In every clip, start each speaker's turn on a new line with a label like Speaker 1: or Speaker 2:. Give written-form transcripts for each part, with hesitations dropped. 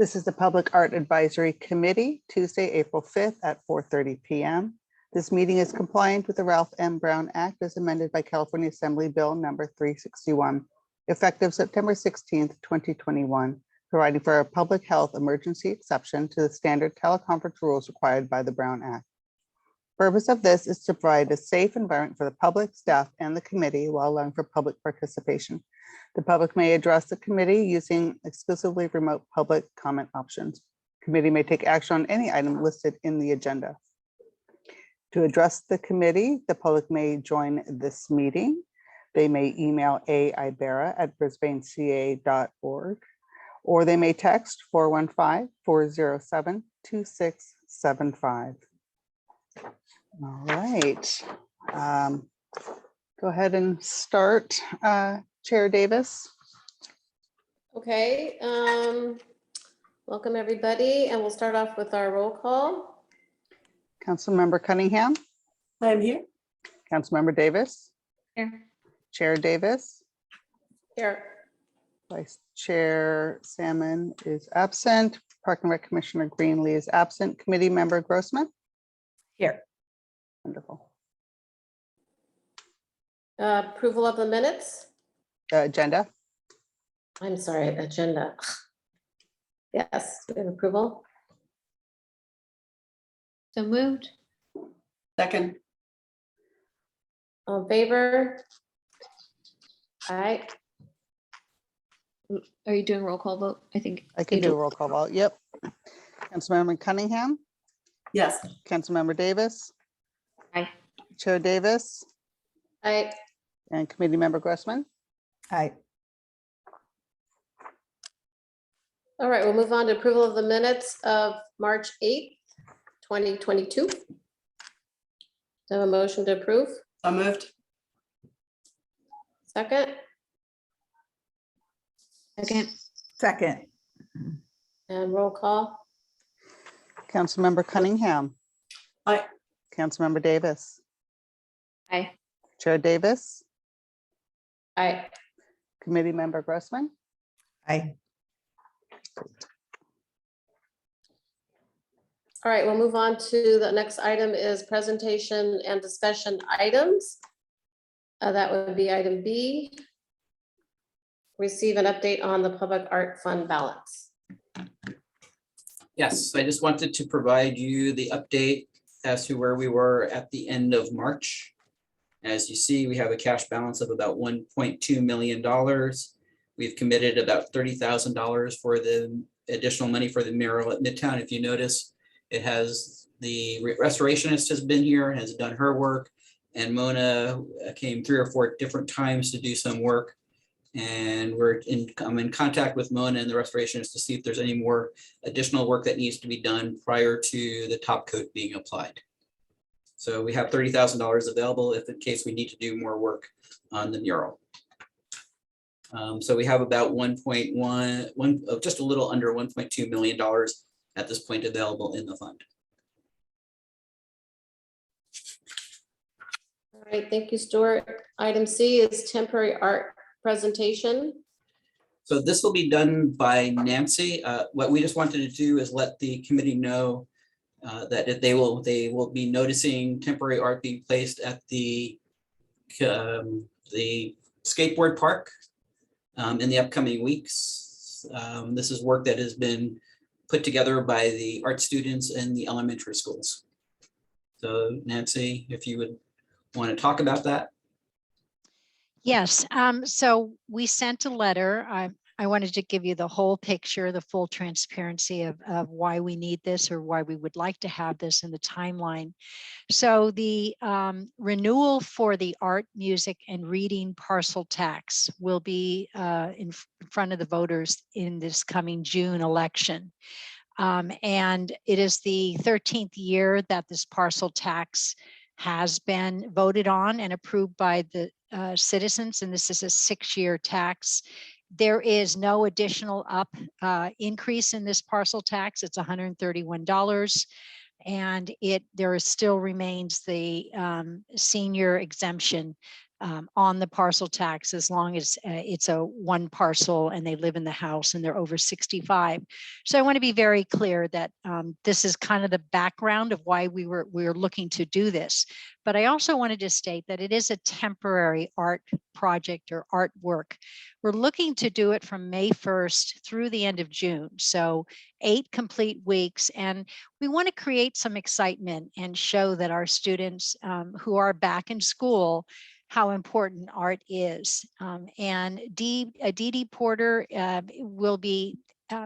Speaker 1: This is the Public Art Advisory Committee, Tuesday, April 5th at 4:30 p.m. This meeting is compliant with the Ralph M. Brown Act as amended by California Assembly Bill number 361, effective September 16th, 2021, providing for a public health emergency exception to the standard teleconference rules required by the Brown Act. Purpose of this is to provide a safe environment for the public, staff, and the committee while allowing for public participation. The public may address the committee using exclusively remote public comment options. Committee may take action on any item listed in the agenda. To address the committee, the public may join this meeting. They may email aibera@brisbaneca.org, or they may text 415-407-2675. All right. Go ahead and start, Chair Davis.
Speaker 2: Okay, welcome everybody, and we'll start off with our roll call.
Speaker 1: Councilmember Cunningham.
Speaker 3: I'm here.
Speaker 1: Councilmember Davis.
Speaker 2: Here.
Speaker 1: Chair Davis.
Speaker 2: Here.
Speaker 1: Vice Chair Salmon is absent. Park and Rec Commissioner Greenlee is absent. Committee Member Grossman.
Speaker 3: Here.
Speaker 1: Wonderful.
Speaker 2: Approval of the minutes.
Speaker 1: Agenda.
Speaker 2: I'm sorry, agenda. Yes, we have approval.
Speaker 4: So moved.
Speaker 3: Second.
Speaker 2: All in favor? Aye.
Speaker 4: Are you doing roll call vote? I think
Speaker 1: I can do a roll call vote. Yep. Councilmember Cunningham.
Speaker 3: Yes.
Speaker 1: Councilmember Davis.
Speaker 4: Aye.
Speaker 1: Chair Davis.
Speaker 2: Aye.
Speaker 1: And Committee Member Grossman.
Speaker 3: Aye.
Speaker 2: All right, we'll move on to approval of the minutes of March 8th, 2022. So a motion to approve.
Speaker 3: So moved.
Speaker 2: Second,
Speaker 4: second.
Speaker 3: Second.
Speaker 2: and roll call.
Speaker 1: Councilmember Cunningham.
Speaker 3: Aye.
Speaker 1: Councilmember Davis.
Speaker 4: Aye.
Speaker 1: Chair Davis.
Speaker 2: Aye.
Speaker 1: Committee Member Grossman.
Speaker 3: Aye.
Speaker 2: All right, we'll move on to the next item is presentation and discussion items. That would be item B. Receive an update on the public art fund balance.
Speaker 5: Yes, I just wanted to provide you the update as to where we were at the end of March. As you see, we have a cash balance of about $1.2 million. We've committed about $30,000 for the additional money for the mural at Midtown. If you notice, it has the restorationist has been here, has done her work, and Mona came 3 or 4 different times to do some work. And I'm in contact with Mona and the restorationist to see if there's any more additional work that needs to be done prior to the top coat being applied. So we have $30,000 available if in case we need to do more work on the mural. So we have about just a little under $1.2 million at this point available in the fund.
Speaker 2: All right, thank you, Stuart. Item C is temporary art presentation.
Speaker 5: So this will be done by Nancy. What we just wanted to do is let the committee know that they will be noticing temporary art being placed at the skateboard park in the upcoming weeks. This is work that has been put together by the art students in the elementary schools. So Nancy, if you would want to talk about that.
Speaker 6: Yes, so we sent a letter. I wanted to give you the whole picture, the full transparency of why we need this or why we would like to have this in the timeline. So the renewal for the art, music, and reading parcel tax will be in front of the voters in this coming June election. And it is the 13th year that this parcel tax has been voted on and approved by the citizens, and this is a 6-year tax. There is no additional increase in this parcel tax. It's $131, and there still remains the senior exemption on the parcel tax as long as it's a one parcel and they live in the house and they're over 65. So I want to be very clear that this is kind of the background of why we were looking to do this. But I also wanted to state that it is a temporary art project or artwork. We're looking to do it from May 1st through the end of June. So 8 complete weeks. And we want to create some excitement and show that our students who are back in school how important art is. And Dee Dee Porter will be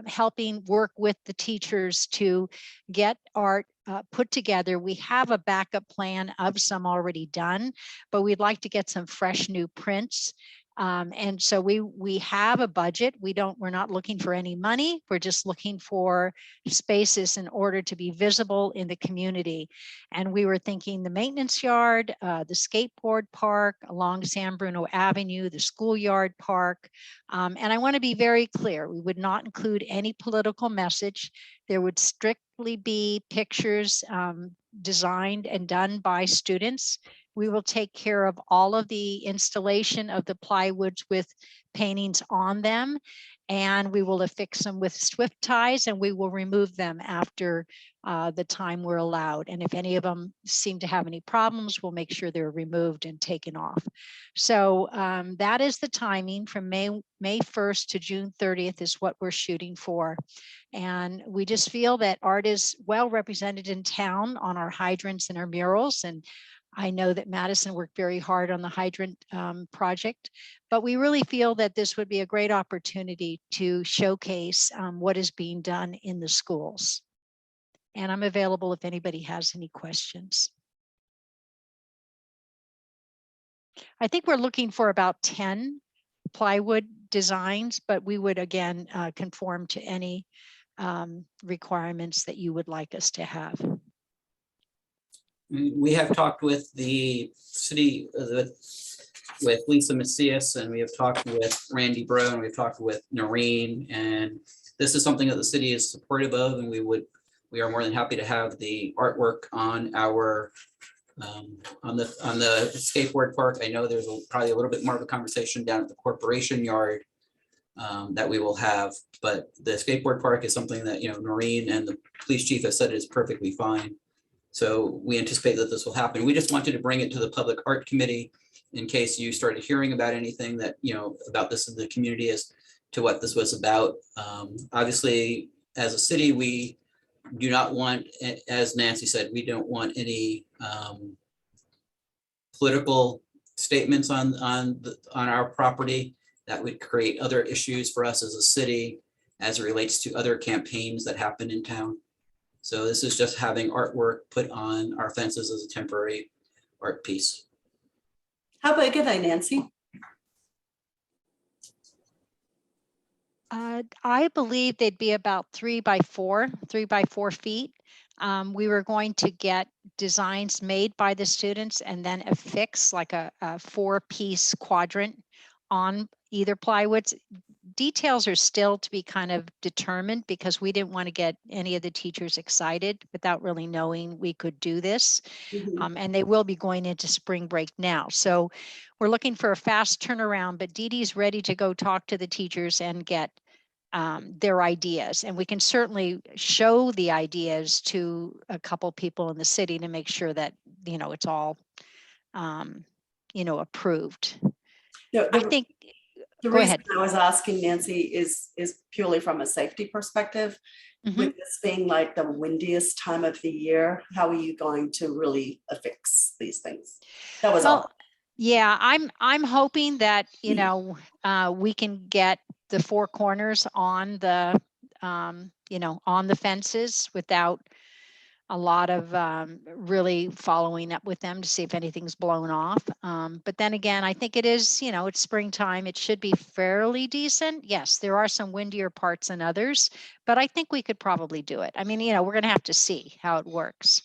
Speaker 6: helping work with the teachers to get art put together. We have a backup plan of some already done, but we'd like to get some fresh new prints. And so we have a budget. We're not looking for any money. We're just looking for spaces in order to be visible in the community. And we were thinking the maintenance yard, the skateboard park along San Bruno Avenue, the schoolyard park. And I want to be very clear, we would not include any political message. There would strictly be pictures designed and done by students. We will take care of all of the installation of the plywoods with paintings on them, and we will affix them with swift ties, and we will remove them after the time we're allowed. And if any of them seem to have any problems, we'll make sure they're removed and taken off. So that is the timing from May 1st to June 30th is what we're shooting for. And we just feel that art is well represented in town on our hydrants and our murals. And I know that Madison worked very hard on the hydrant project, but we really feel that this would be a great opportunity to showcase what is being done in the schools. And I'm available if anybody has any questions. I think we're looking for about 10 plywood designs, but we would again conform to any requirements that you would like us to have.
Speaker 5: We have talked with the city, with Lisa Macias, and we have talked with Randy Bro, and we've talked with Noreen, and this is something that the city is supportive of, and we are more than happy to have the artwork on our on the skateboard park. I know there's probably a little bit more of a conversation down at the corporation yard that we will have, but the skateboard park is something that, you know, Noreen and the police chief has said is perfectly fine. So we anticipate that this will happen. We just wanted to bring it to the Public Art Committee in case you started hearing about anything that, you know, about this in the community as to what this was about. Obviously, as a city, we do not want, as Nancy said, we don't want any political statements on our property that would create other issues for us as a city as it relates to other campaigns that happen in town. So this is just having artwork put on our fences as a temporary art piece.
Speaker 3: How big are they, Nancy?
Speaker 6: I believe they'd be about 3 by 4 feet. We were going to get designs made by the students and then affix like a 4-piece quadrant on either plywoods. Details are still to be kind of determined because we didn't want to get any of the teachers excited without really knowing we could do this. And they will be going into spring break now. So we're looking for a fast turnaround, but Dee Dee's ready to go talk to the teachers and get their ideas. And we can certainly show the ideas to a couple people in the city to make sure that, you know, it's all, you know, approved.
Speaker 3: No,
Speaker 6: I think.
Speaker 3: the
Speaker 6: Go
Speaker 3: reason
Speaker 6: ahead.
Speaker 3: I was asking Nancy is purely from a safety perspective.
Speaker 6: Mhm.
Speaker 3: With this being like the windiest time of the year, how are you going to really affix these things? That was all.
Speaker 6: Yeah, I'm hoping that, you know, we can get the 4 corners on the, you know, on the fences without a lot of really following up with them to see if anything's blown off. But then again, I think it is, you know, it's springtime. It should be fairly decent. Yes, there are some windier parts than others, but I think we could probably do it. I mean, you know, we're going to have to see how it works.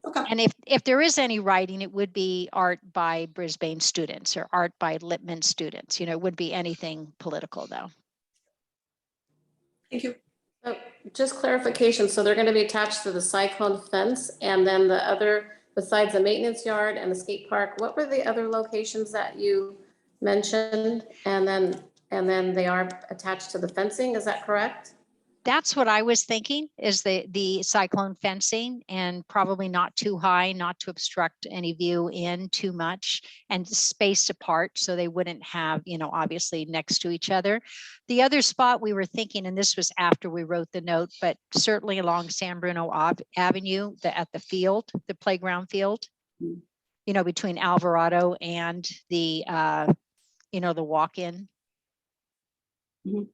Speaker 3: Okay.
Speaker 6: And if there is any writing, it would be art by Brisbane students or art by Lippman students. You know, it wouldn't be anything political though.
Speaker 3: Thank you.
Speaker 2: Just clarification, so they're going to be attached to the cyclone fence, and then the besides the maintenance yard and the skate park, what were the other locations that you mentioned? And then they are attached to the fencing, is that correct?
Speaker 6: That's what I was thinking, is the cyclone fencing, and probably not too high, not to obstruct any view in too much, and spaced apart so they wouldn't have, obviously next to each other. The other spot we were thinking, and this was after we wrote the note, but certainly along San Bruno Avenue, at the field, the playground field, between Alvarado and the walk-in.
Speaker 3: Mhm.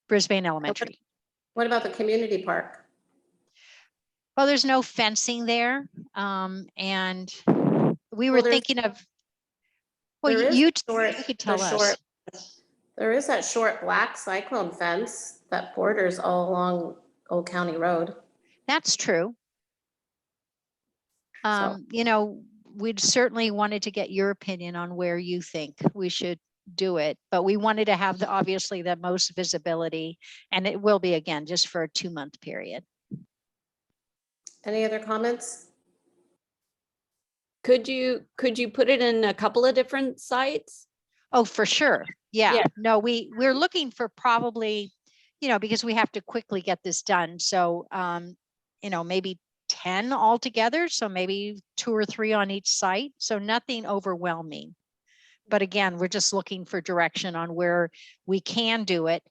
Speaker 6: Brisbane Elementary.
Speaker 2: What about the community park?
Speaker 6: Well, there's no fencing there. And we were
Speaker 2: Well, there's-
Speaker 6: thinking of, well,
Speaker 2: There is
Speaker 6: you
Speaker 2: short-
Speaker 6: could
Speaker 2: the
Speaker 6: tell us.
Speaker 2: There is that short black cyclone fence that borders all along Old County Road.
Speaker 6: That's true.
Speaker 2: So-
Speaker 6: We'd certainly wanted to get your opinion on where you think we should do it, but we wanted to have obviously the most visibility, and it will be, again, just for a 2-month period.
Speaker 2: Any other comments?
Speaker 7: Could you put it in a couple of different sites?
Speaker 6: Oh, for sure. Yeah.
Speaker 7: Yeah.
Speaker 6: No, we're looking for probably, because we have to quickly get this done. So, maybe 10 altogether. So maybe 2 or 3 on each site. So nothing overwhelming. But again, we're just looking for direction on where we can do it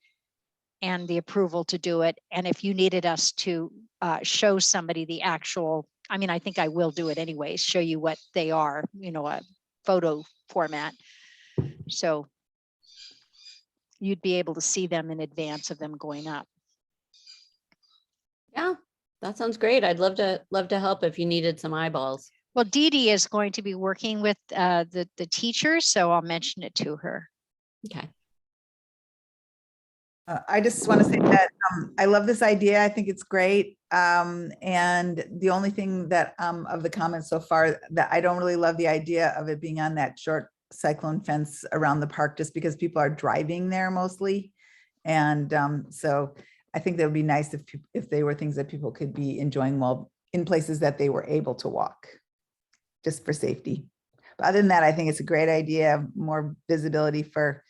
Speaker 6: and the approval to do it. And if you needed us to show somebody the actual, I think I will do it anyways, show you what they are, a photo format. So you'd be able to see them in advance of them going up.
Speaker 7: Yeah, that sounds great. I'd love to help if you needed some eyeballs.
Speaker 6: Well, Dee Dee is going to be working with the teachers, so I'll mention it to her.
Speaker 7: Okay.
Speaker 8: I just want to say that I love this idea. I think it's great. And the only thing that of the comments so far, that I don't really love the idea of it being on that short cyclone fence around the park, just because people are driving there mostly. And so I think that would be nice if they were things that people could be enjoying while in places that they were able to walk, just for safety. But other than that, I think it's a great idea, more visibility for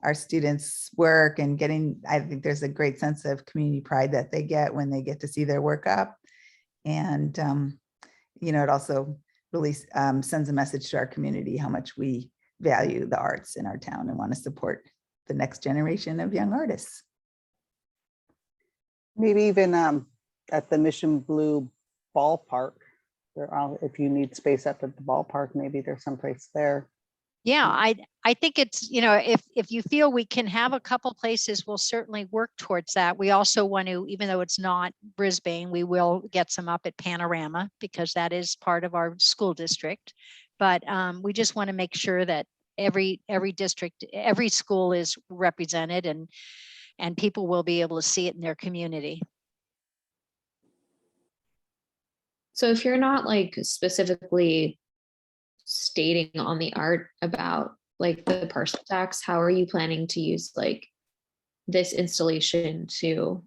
Speaker 8: our students' work, and I think there's a great sense of community pride that they get when they get to see their work up. And, it also really sends a message to our community how much we value the arts in our town and want to support the next generation of young artists.
Speaker 1: Maybe even at the Mission Blue ballpark. If you need space up at the ballpark, maybe there's someplace there.
Speaker 6: Yeah, I think it's, if you feel we can have a couple places, we'll certainly work towards that. We also want to, even though it's not Brisbane, we will get some up at Panorama, because that is part of our school district. But we just want to make sure that every district, every school is represented, and people will be able to see it in their community.
Speaker 4: So if you're not like specifically stating on the art about like the parcel tax, how are you planning to use like this installation to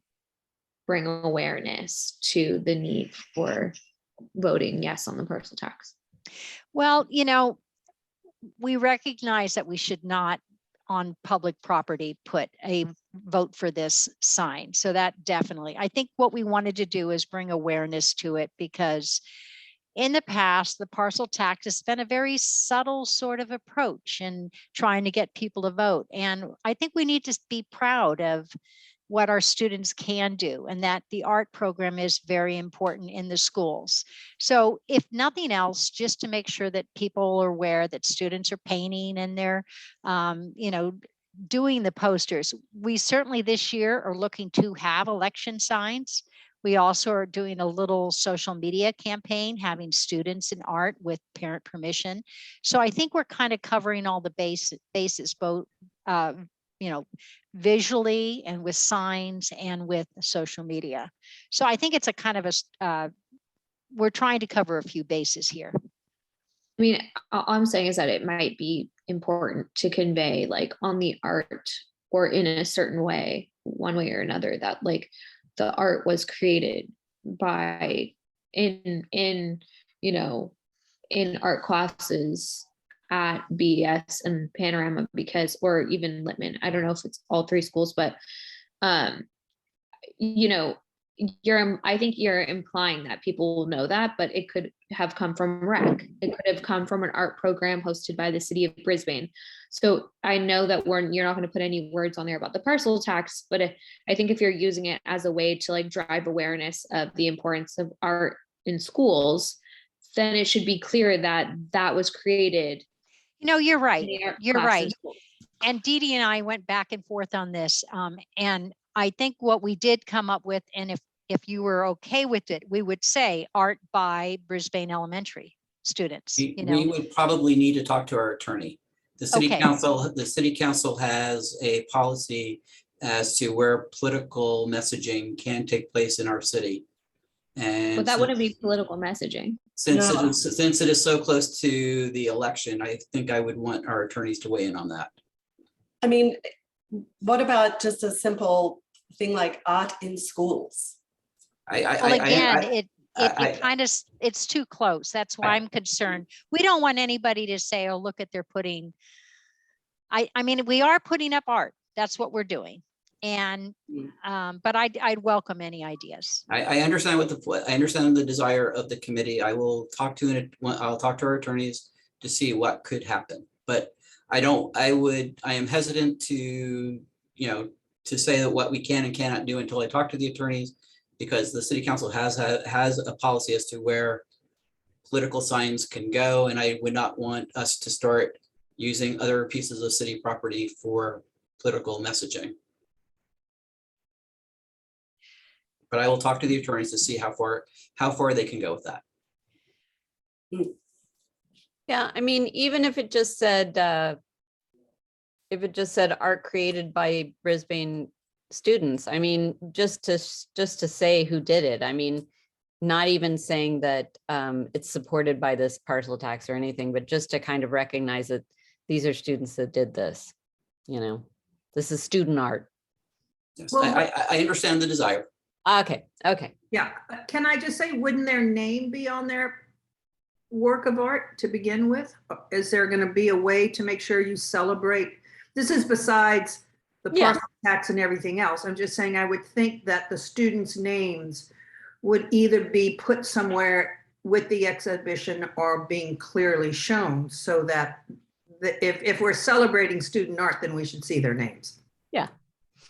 Speaker 4: bring awareness to the need for voting yes on the parcel tax?
Speaker 6: Well, we recognize that we should not on public property put a vote for this sign. So that definitely, I think what we wanted to do is bring awareness to it, because in the past, the parcel tax has been a very subtle sort of approach in trying to get people to vote. And I think we need to be proud of what our students can do, and that the art program is very important in the schools. So if nothing else, just to make sure that people are aware that students are painting and they're, doing the posters. We certainly this year are looking to have election signs. We also are doing a little social media campaign, having students in art with parent permission. So I think we're kind of covering all the bases, both, visually and with signs and with social media. So I think it's a kind of we're trying to cover a few bases here.
Speaker 4: I mean, all I'm saying is that it might be important to convey like on the art, or in a certain way, one way or another, that like the art was created by in in art classes at BES and Panorama because, or even Littman, I don't know if it's all three schools, but you know, I think you're implying that people will know that, but it could have come from rec. It could have come from an art program hosted by the city of Brisbane. So I know that you're not going to put any words on there about the parcel tax, but I think if you're using it as a way to like drive awareness of the importance of art in schools, then it should be clear that that was created.
Speaker 6: You're right.
Speaker 4: in the art
Speaker 6: You're
Speaker 4: class in
Speaker 6: right.
Speaker 4: school.
Speaker 6: And Dee Dee and I went back and forth on this. And I think what we did come up with, and if you were okay with it, we would say art by Brisbane Elementary students,
Speaker 5: We would probably need to talk to our attorney. The city
Speaker 6: Okay.
Speaker 5: council has a policy as to where political messaging can take place in our city. And
Speaker 4: But that wouldn't be political messaging.
Speaker 5: since
Speaker 3: No.
Speaker 5: it is so close to the election, I think I would want our attorneys to weigh in on that.
Speaker 3: I mean, what about just a simple thing like art in schools?
Speaker 6: Well, again, it
Speaker 5: I-
Speaker 6: kind of, it's too close. That's why I'm concerned. We don't want anybody to say, oh, look at, they're putting, I mean, we are putting up art. That's what we're doing. And, but I'd welcome any ideas.
Speaker 5: I understand I understand the desire of the committee. I'll talk to our attorneys to see what could happen, but I am hesitant to say that what we can and cannot do until I talk to the attorneys, because the city council has a policy as to where political signs can go, and I would not want us to start using other pieces of city property for political messaging. But I will talk to the attorneys to see how far they can go with that.
Speaker 7: Yeah, I mean, even if it just said art created by Brisbane students, I mean, just to say who did it. I mean, not even saying that it's supported by this parcel tax or anything, but just to kind of recognize that these are students that did this. This is student art.
Speaker 5: Yes,
Speaker 9: Well,
Speaker 5: I understand the desire.
Speaker 7: Okay.
Speaker 9: Yeah, can I just say, wouldn't their name be on their work of art to begin with? Is there going to be a way to make sure you celebrate? This is besides the
Speaker 7: Yeah.
Speaker 9: parcel tax and everything else. I'm just saying, I would think that the students' names would either be put somewhere with the exhibition or being clearly shown, so that if we're celebrating student art, then we should see their names.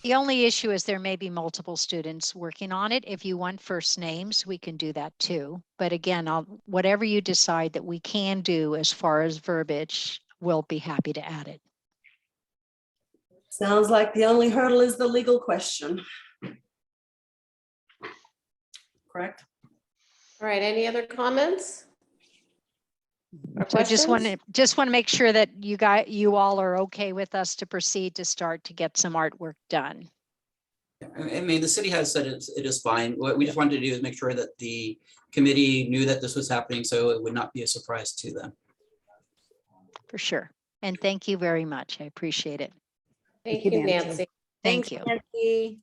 Speaker 6: The only issue is there may be multiple students working on it. If you want first names, we can do that too. But again, whatever you decide that we can do as far as verbiage, we'll be happy to add it.
Speaker 3: Sounds like the only hurdle is the legal question. Correct?
Speaker 2: All right, any other comments? Or
Speaker 6: So I just want
Speaker 2: questions?
Speaker 6: to make sure that you all are okay with us to proceed to start to get some artwork done.
Speaker 5: I mean, the city has said it is fine. What we just wanted to do is make sure that the committee knew that this was happening, so it would not be a surprise to them.
Speaker 6: For sure. And thank you very much. I appreciate it.
Speaker 2: Thank
Speaker 1: you,
Speaker 2: you,
Speaker 1: Nancy.
Speaker 2: Nancy.
Speaker 6: Thank
Speaker 7: Thanks,
Speaker 6: you.
Speaker 7: Nancy.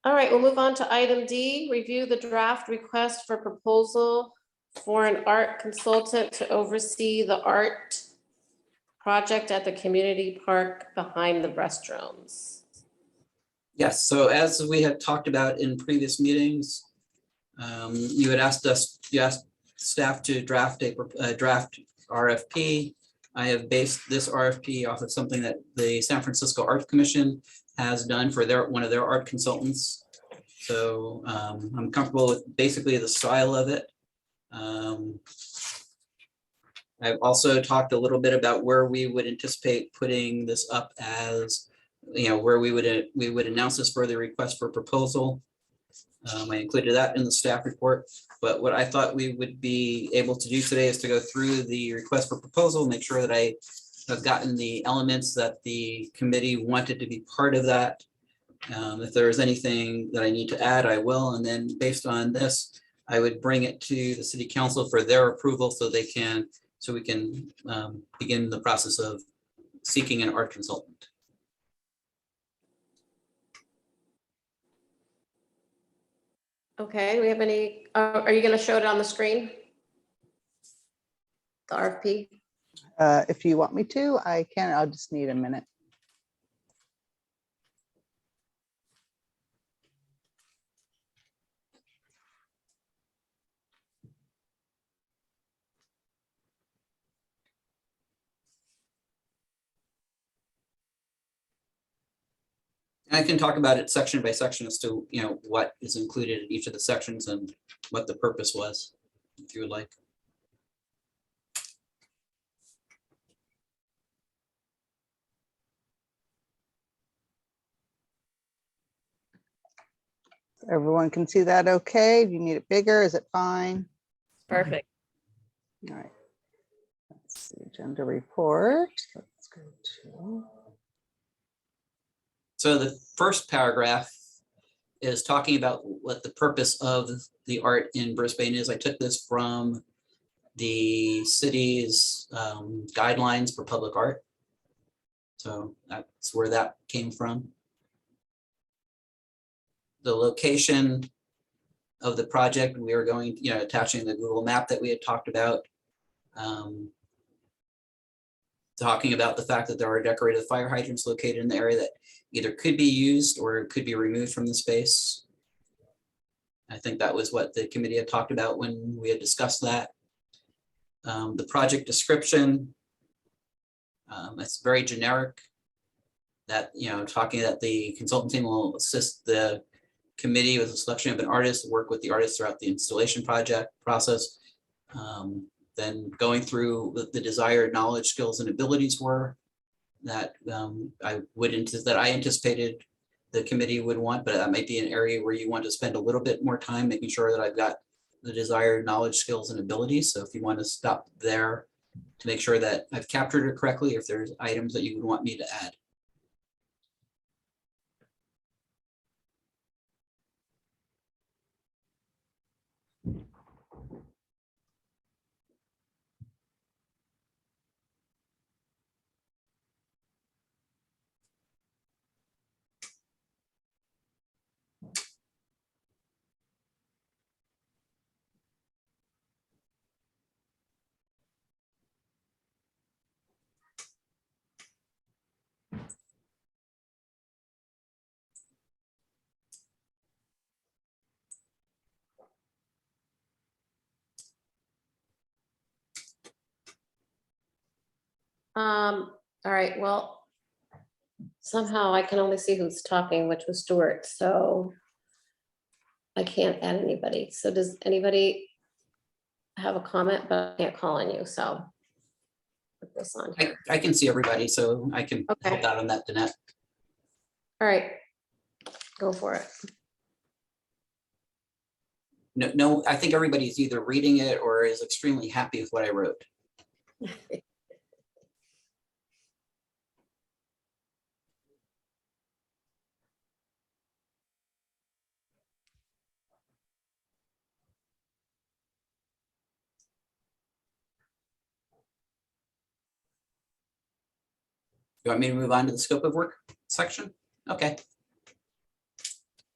Speaker 2: All right, we'll move on to item D, review the draft request for proposal for an art consultant to oversee the art project at the community park behind the restrooms.
Speaker 5: Yes, so as we had talked about in previous meetings, you asked staff to draft a draft RFP. I have based this RFP off of something that the San Francisco Art Commission has done for one of their art consultants. So I'm comfortable with basically the style of it. I've also talked a little bit about where we would anticipate putting this up, as where we would announce this for the request for proposal. I included that in the staff report, but what I thought we would be able to do today is to go through the request for proposal, make sure that I have gotten the elements that the committee wanted to be part of that. If there is anything that I need to add, I will, and then based on this, I would bring it to the city council for their approval so we can begin the process of seeking an art consultant.
Speaker 2: Okay, do we have any, are you gonna show it on the screen? the RFP?
Speaker 1: If you want me to, I can. I'll just need a minute.
Speaker 5: I can talk about it section by section as to, what is included in each of the sections and what the purpose was, if you would like.
Speaker 1: Everyone can see that okay? Do you need it bigger? Is it fine?
Speaker 7: Perfect.
Speaker 1: All right. Let's see, agenda report. Let's go to.
Speaker 5: So the first paragraph is talking about what the purpose of the art in Brisbane is. I took this from the city's guidelines for public art. So that's where that came from. The location of the project, we are going, attaching the Google map that we had talked about. Talking about the fact that there are decorated fire hydrants located in the area that either could be used or could be removed from the space. I think that was what the committee had talked about when we had discussed that. The project description, it's very generic. That, talking that the consultant team will assist the committee with the selection of an artist, work with the artist throughout the installation project process. Then going through what the desired knowledge, skills, and abilities were that I anticipated the committee would want, but that might be an area where you want to spend a little bit more time making sure that I've got the desired knowledge, skills, and abilities. So if you want to stop there to make sure that I've captured it correctly, if there's items that you would want me to add.
Speaker 2: All right, well, somehow I can only see who's talking, which was Stuart, so I can't add anybody. So does anybody have a comment, but I can't call on you, so put this on here.
Speaker 5: I can see everybody, so I can
Speaker 2: Okay.
Speaker 5: help out on that, Danette.
Speaker 2: All right, go for it.
Speaker 5: No, I think everybody's either reading it or is extremely happy with what I wrote. You want me to move on to the scope of work section? Okay.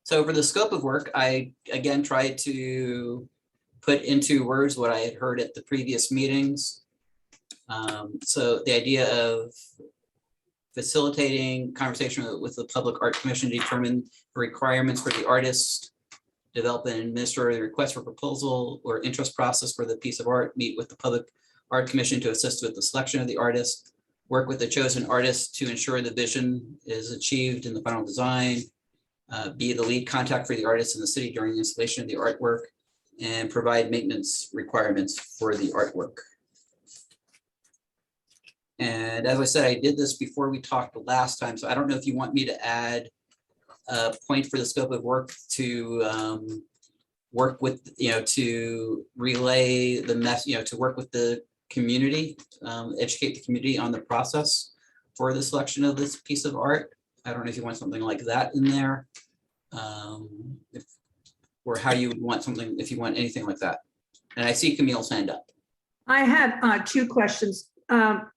Speaker 5: So for the scope of work, I again tried to put into words what I had heard at the previous meetings. So the idea of facilitating conversation with the Public Art Commission to determine the requirements for the artist, develop and administer the request for proposal or interest process for the piece of art, meet with the Public Art Commission to assist with the selection of the artist, work with the chosen artist to ensure the vision is achieved in the final design, be the lead contact for the artist in the city during the installation of the artwork, and provide maintenance requirements for the artwork. And as I said, I did this before we talked last time, so I don't know if you want me to add a point for the scope of work to work with, to relay the to work with the community, educate the community on the process for the selection of this piece of art. I don't know if you want something like that in there, or how you would want something, if you want anything like that. And I see Camille's hand up.
Speaker 9: I had two questions.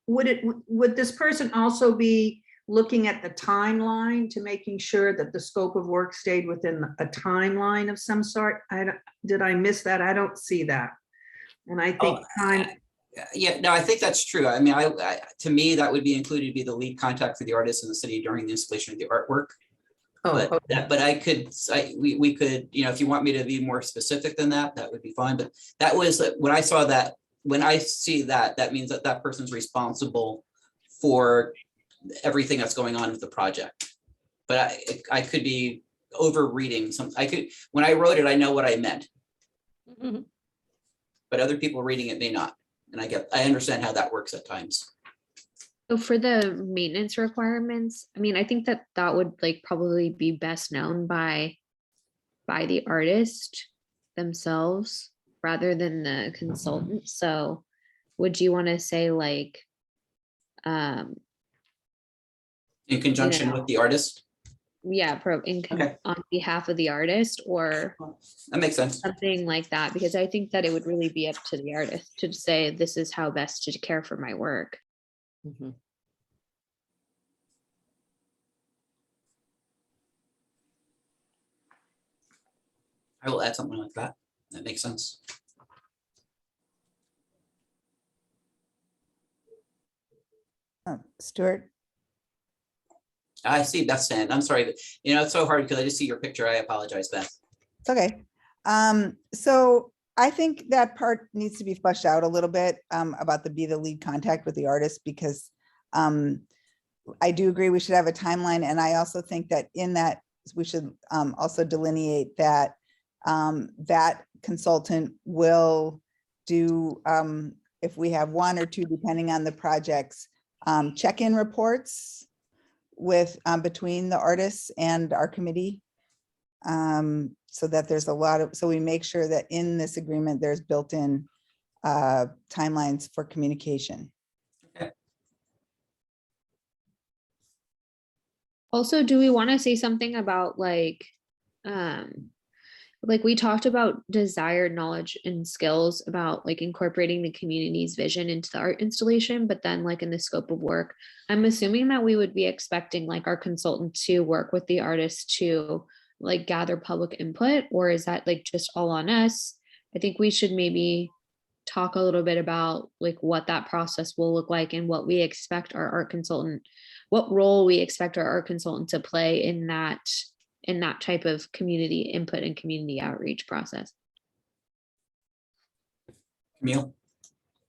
Speaker 9: Would this person also be looking at the timeline to making sure that the scope of work stayed within a timeline of some sort? Did I miss that? I don't see that. And I think
Speaker 5: Yeah, no, I think that's true. I mean, to me, that would be included, be the lead contact for the artist in the city during the installation of the artwork.
Speaker 9: Oh,
Speaker 5: But
Speaker 9: okay.
Speaker 5: that, but we could, you know, if you want me to be more specific than that, that would be fine. But that was, when I saw that, when I see that, that means that that person's responsible for everything that's going on with the project. But I could be overreading some, when I wrote it, I know what I meant,
Speaker 7: Mhm.
Speaker 5: but other people reading it may not. And I understand how that works at times.
Speaker 4: So for the maintenance requirements, I mean, I think that that would like probably be best known by the artist themselves rather than the consultant. So would you want to say like,
Speaker 5: In conjunction
Speaker 4: know,
Speaker 5: with the artist.
Speaker 4: yeah,
Speaker 5: Okay.
Speaker 4: on behalf of the artist or
Speaker 5: That makes sense.
Speaker 4: something like that? Because I think that it would really be up to the artist to say, this is how best to care for my work.
Speaker 7: Mhm.
Speaker 5: I will add something like that. That makes sense.
Speaker 8: Stuart?
Speaker 5: I see Beth's hand. I'm sorry, but you know, it's so hard because I just see your picture. I apologize, Beth.
Speaker 8: It's okay. So I think that part needs to be fleshed out a little bit about be the lead contact with the artist, because I do agree we should have a timeline. And I also think that in that we should also delineate that that consultant will do, if we have one or two, depending on the projects, check-in reports with between the artists and our committee. So that there's so we make sure that in this agreement, there's built-in timelines for communication.
Speaker 4: Also, do we want to say something about like we talked about desired knowledge and skills about like incorporating the community's vision into the art installation, but then like in the scope of work, I'm assuming that we would be expecting like our consultant to work with the artist to like gather public input, or is that like just all on us? I think we should maybe talk a little bit about like what that process will look like and what we expect our art consultant, what role we expect our art consultant to play in that type of community input and community outreach process.
Speaker 5: Camille?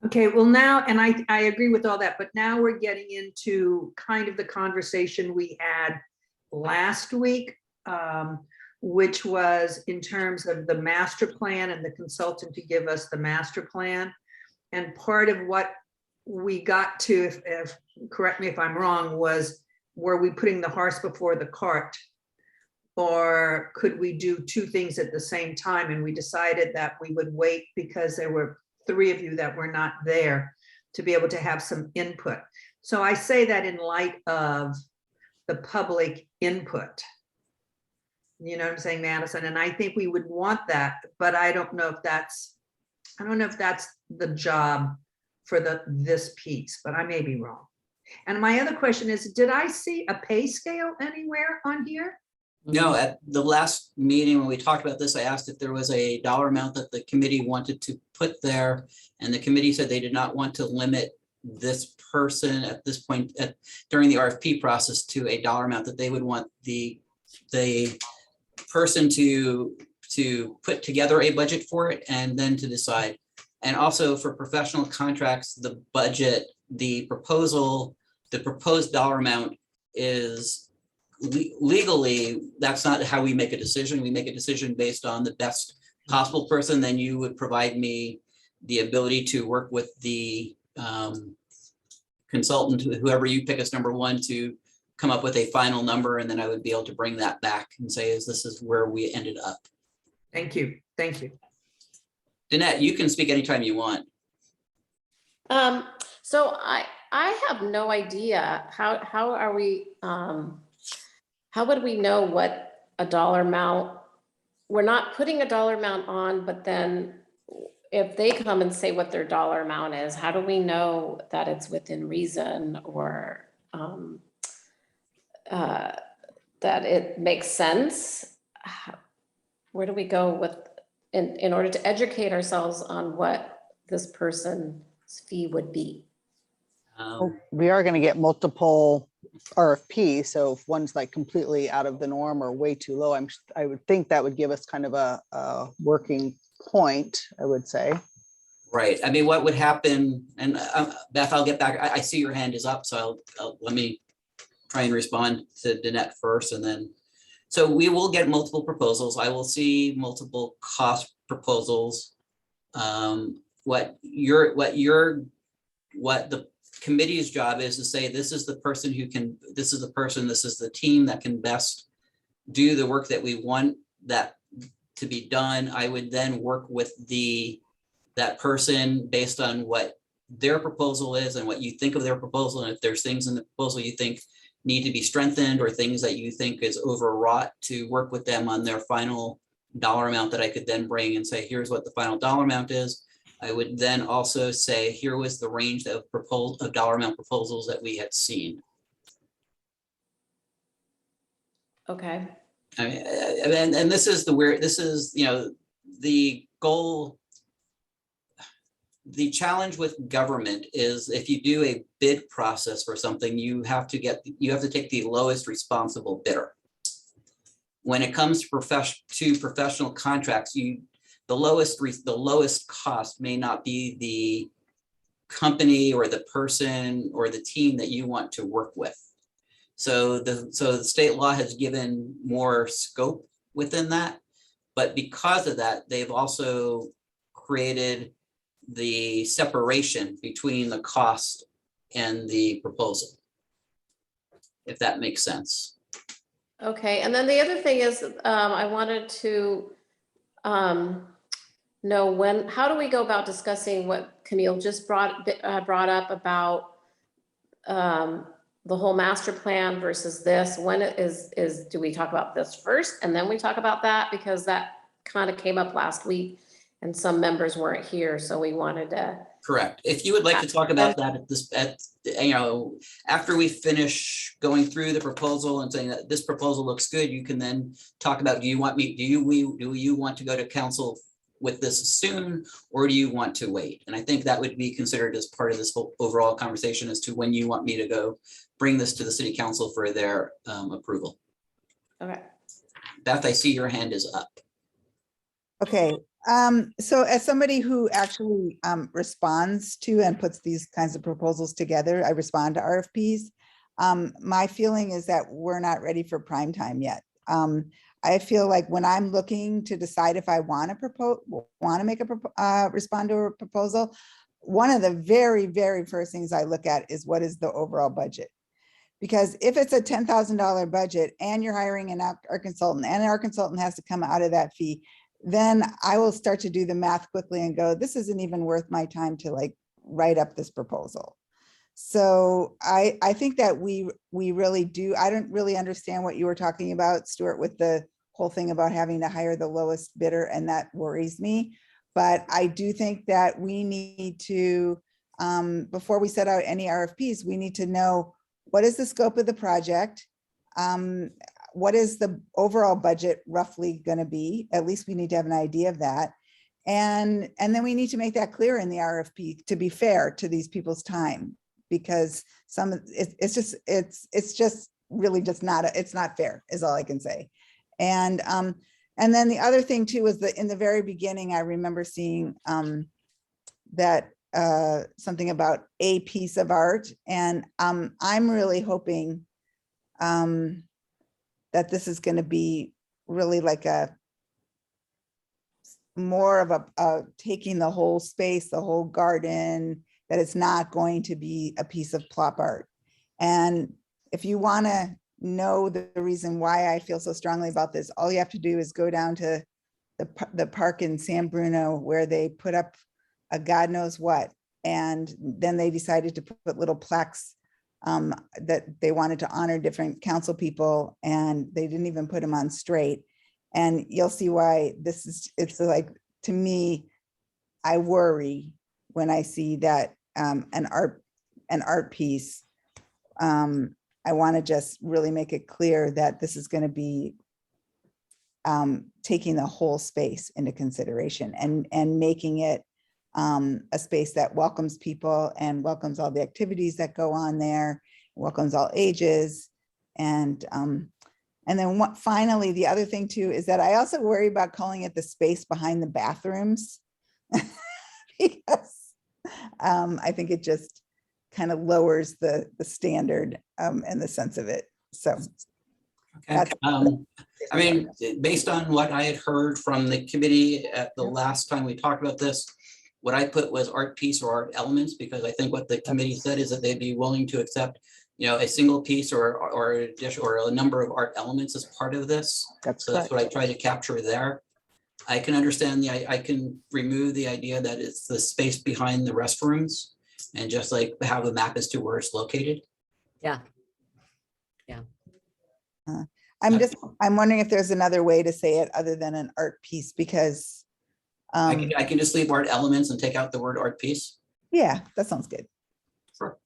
Speaker 9: Okay, well now, and I agree with all that, but now we're getting into kind of the conversation we had last week, which was in terms of the master plan and the consultant to give us the master plan. And part of what we got to, if correct me if I'm wrong, was, were we putting the horse before the cart? Or could we do two things at the same time? And we decided that we would wait because there were three of you that were not there to be able to have some input. So I say that in light of the public input. You know what I'm saying, Madison? And I think we would want that, but I don't know if that's the job for this piece, but I may be wrong. And my other question is, did I see a pay scale anywhere on here?
Speaker 5: No, at the last meeting when we talked about this, I asked if there was a dollar amount that the committee wanted to put there. And the committee said they did not want to limit this person at this point during the RFP process to a dollar amount, that they would want the person to put together a budget for it and then to decide. And also for professional contracts, the budget, the proposed dollar amount is legally, that's not how we make a decision. We make a decision based on the best possible person. Then you would provide me the ability to work with the consultant, whoever you pick as number one, to come up with a final number. And then I would be able to bring that back and say, this is where we ended up.
Speaker 9: Thank you. Thank you.
Speaker 5: Danette, you can speak anytime you want.
Speaker 2: So I have no idea how are we, how would we know what a dollar amount? We're not putting a dollar amount on, but then if they come and say what their dollar amount is, how do we know that it's within reason or that it makes sense? Where do we go with in order to educate ourselves on what this person's fee would be.
Speaker 1: We are going to get multiple RFPs. So if one's like completely out of the norm or way too low, I would think that would give us kind of a working point, I would say.
Speaker 5: Right. I mean, what would happen, and Beth, I'll get back. I see your hand is up, so let me try and respond to Danette first, and then, so we will get multiple proposals. I will see multiple cost proposals. What the committee's job is to say, this is the person who can, this is the team that can best do the work that we want that to be done. I would then work with that person based on what their proposal is and what you think of their proposal. And if there's things in the proposal you think need to be strengthened or things that you think is overwrought, to work with them on their final dollar amount that I could then bring and say, here's what the final dollar amount is. I would then also say, here was the range of dollar amount proposals that we had seen.
Speaker 2: Okay.
Speaker 5: I mean, and this is the goal. The challenge with government is if you do a bid process for something, you have to take the lowest responsible bidder. When it comes to professional contracts, the lowest cost may not be the company or the person or the team that you want to work with. So the state law has given more scope within that, but because of that, they've also created the separation between the cost and the proposal, if that makes sense.
Speaker 2: Okay, and then the other thing is, I wanted to know how do we go about discussing what Camille just brought up about the whole master plan versus this? When do we talk about this first and then we talk about that? Because that kind of came up last week and some members weren't here, so we wanted to.
Speaker 5: Correct. If you would like to talk about that after we finish going through the proposal and saying that this proposal looks good, you can then talk about, do you want to go to council with this soon, or do you want to wait? And I think that would be considered as part of this whole overall conversation as to when you want me to go bring this to the city council for their approval.
Speaker 2: Okay.
Speaker 5: Beth, I see your hand is up.
Speaker 8: Okay, so as somebody who actually responds to and puts these kinds of proposals together, I respond to RFPs. My feeling is that we're not ready for prime time yet. I feel like when I'm looking to decide if I want to respond to a proposal, one of the very, very first things I look at is what is the overall budget. Because if it's a $10,000 budget and you're hiring an art consultant and our consultant has to come out of that fee, then I will start to do the math quickly and go, this isn't even worth my time to like write up this proposal. So I think that we really do. I don't really understand what you were talking about, Stuart, with the whole thing about having to hire the lowest bidder, and that worries me. But I do think that we need to, before we set out any RFPs, we need to know what is the scope of the project? What is the overall budget roughly going to be? At least we need to have an idea of that. And then we need to make that clear in the RFP to be fair to these people's time, because it's just really just not, it's not fair is all I can say. And then the other thing too is that in the very beginning, I remember seeing that something about a piece of art. And I'm really hoping that this is going to be really like more of a taking the whole space, the whole garden, that it's not going to be a piece of plop art. And if you want to know the reason why I feel so strongly about this, all you have to do is go down to the park in San Bruno where they put up a God knows what. And then they decided to put little plaques that they wanted to honor different council people, and they didn't even put them on straight. And you'll see why it's like, to me, I worry when I see that an art piece. I want to just really make it clear that this is going to be taking the whole space into consideration and making it a space that welcomes people and welcomes all the activities that go on there, welcomes all ages. And then finally, the other thing too, is that I also worry about calling it the space behind the bathrooms. Because I think it just kind of lowers the standard and the sense of it. So.
Speaker 5: Okay.
Speaker 8: That's-
Speaker 5: I mean, based on what I had heard from the committee at the last time we talked about this, what I put was art piece or art elements, because I think what the committee said is that they'd be willing to accept, a single piece or a dish or a number of art elements as part of this.
Speaker 1: That's
Speaker 5: So that's
Speaker 1: correct.
Speaker 5: what I tried to capture there. I can understand I can remove the idea that it's the space behind the restrooms and just like have a map as to where it's located.
Speaker 7: Yeah.
Speaker 8: I'm wondering if there's another way to say it other than an art piece, because
Speaker 5: I can just leave art elements and take out the word art piece.
Speaker 8: yeah, that sounds good.
Speaker 5: Sure.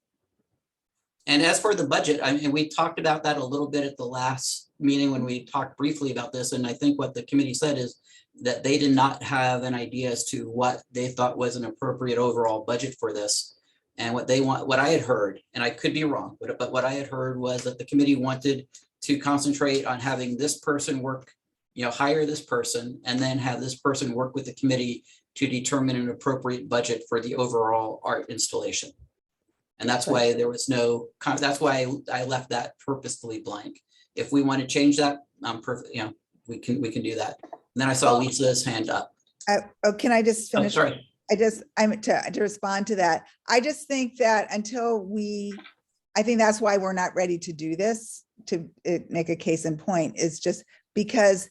Speaker 5: And as for the budget, I mean, we talked about that a little bit at the last meeting when we talked briefly about this. And I think what the committee said is that they did not have an idea as to what they thought was an appropriate overall budget for this. And what I had heard, and I could be wrong, but what I had heard was that the committee wanted to concentrate on having this person work, hire this person, and then have this person work with the committee to determine an appropriate budget for the overall art installation. And that's why there was that's why I left that purposefully blank. If we want to change that, we can do that. And then I saw Lisa's hand up.
Speaker 8: Can I just
Speaker 5: Oh,
Speaker 8: finish?
Speaker 5: sorry.
Speaker 8: I'm to respond to that. I just think that I think that's why we're not ready to do this, to make a case in point, is just because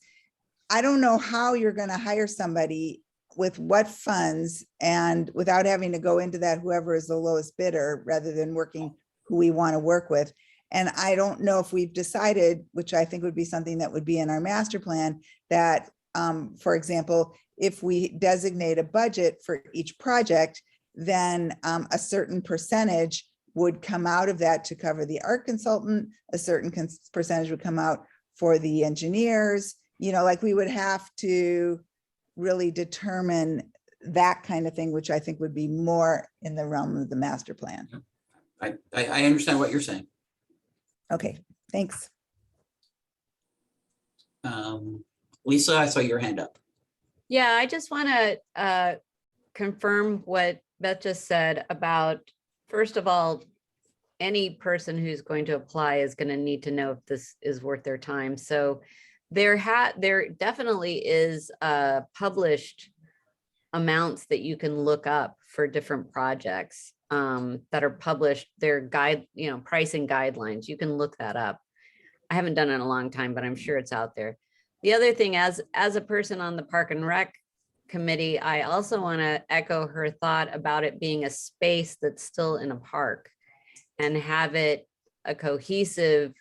Speaker 8: I don't know how you're going to hire somebody with what funds and without having to go into that, whoever is the lowest bidder, rather than working who we want to work with. And I don't know if we've decided, which I think would be something that would be in our master plan, that, for example, if we designate a budget for each project, then a certain percentage would come out of that to cover the art consultant, a certain percentage would come out for the engineers, like we would have to really determine that kind of thing, which I think would be more in the realm of the master plan.
Speaker 5: I understand what you're saying.
Speaker 8: Okay, thanks.
Speaker 5: Lisa, I saw your hand up.
Speaker 7: Yeah, I just want to confirm what Beth just said about, first of all, any person who's going to apply is going to need to know if this is worth their time. So there definitely is published amounts that you can look up for different projects that are published. Their pricing guidelines. You can look that up. I haven't done it in a long time, but I'm sure it's out there. The other thing, as a person on the Park and Rec committee, I also want to echo her thought about it being a space that's still in a park and have it a cohesive,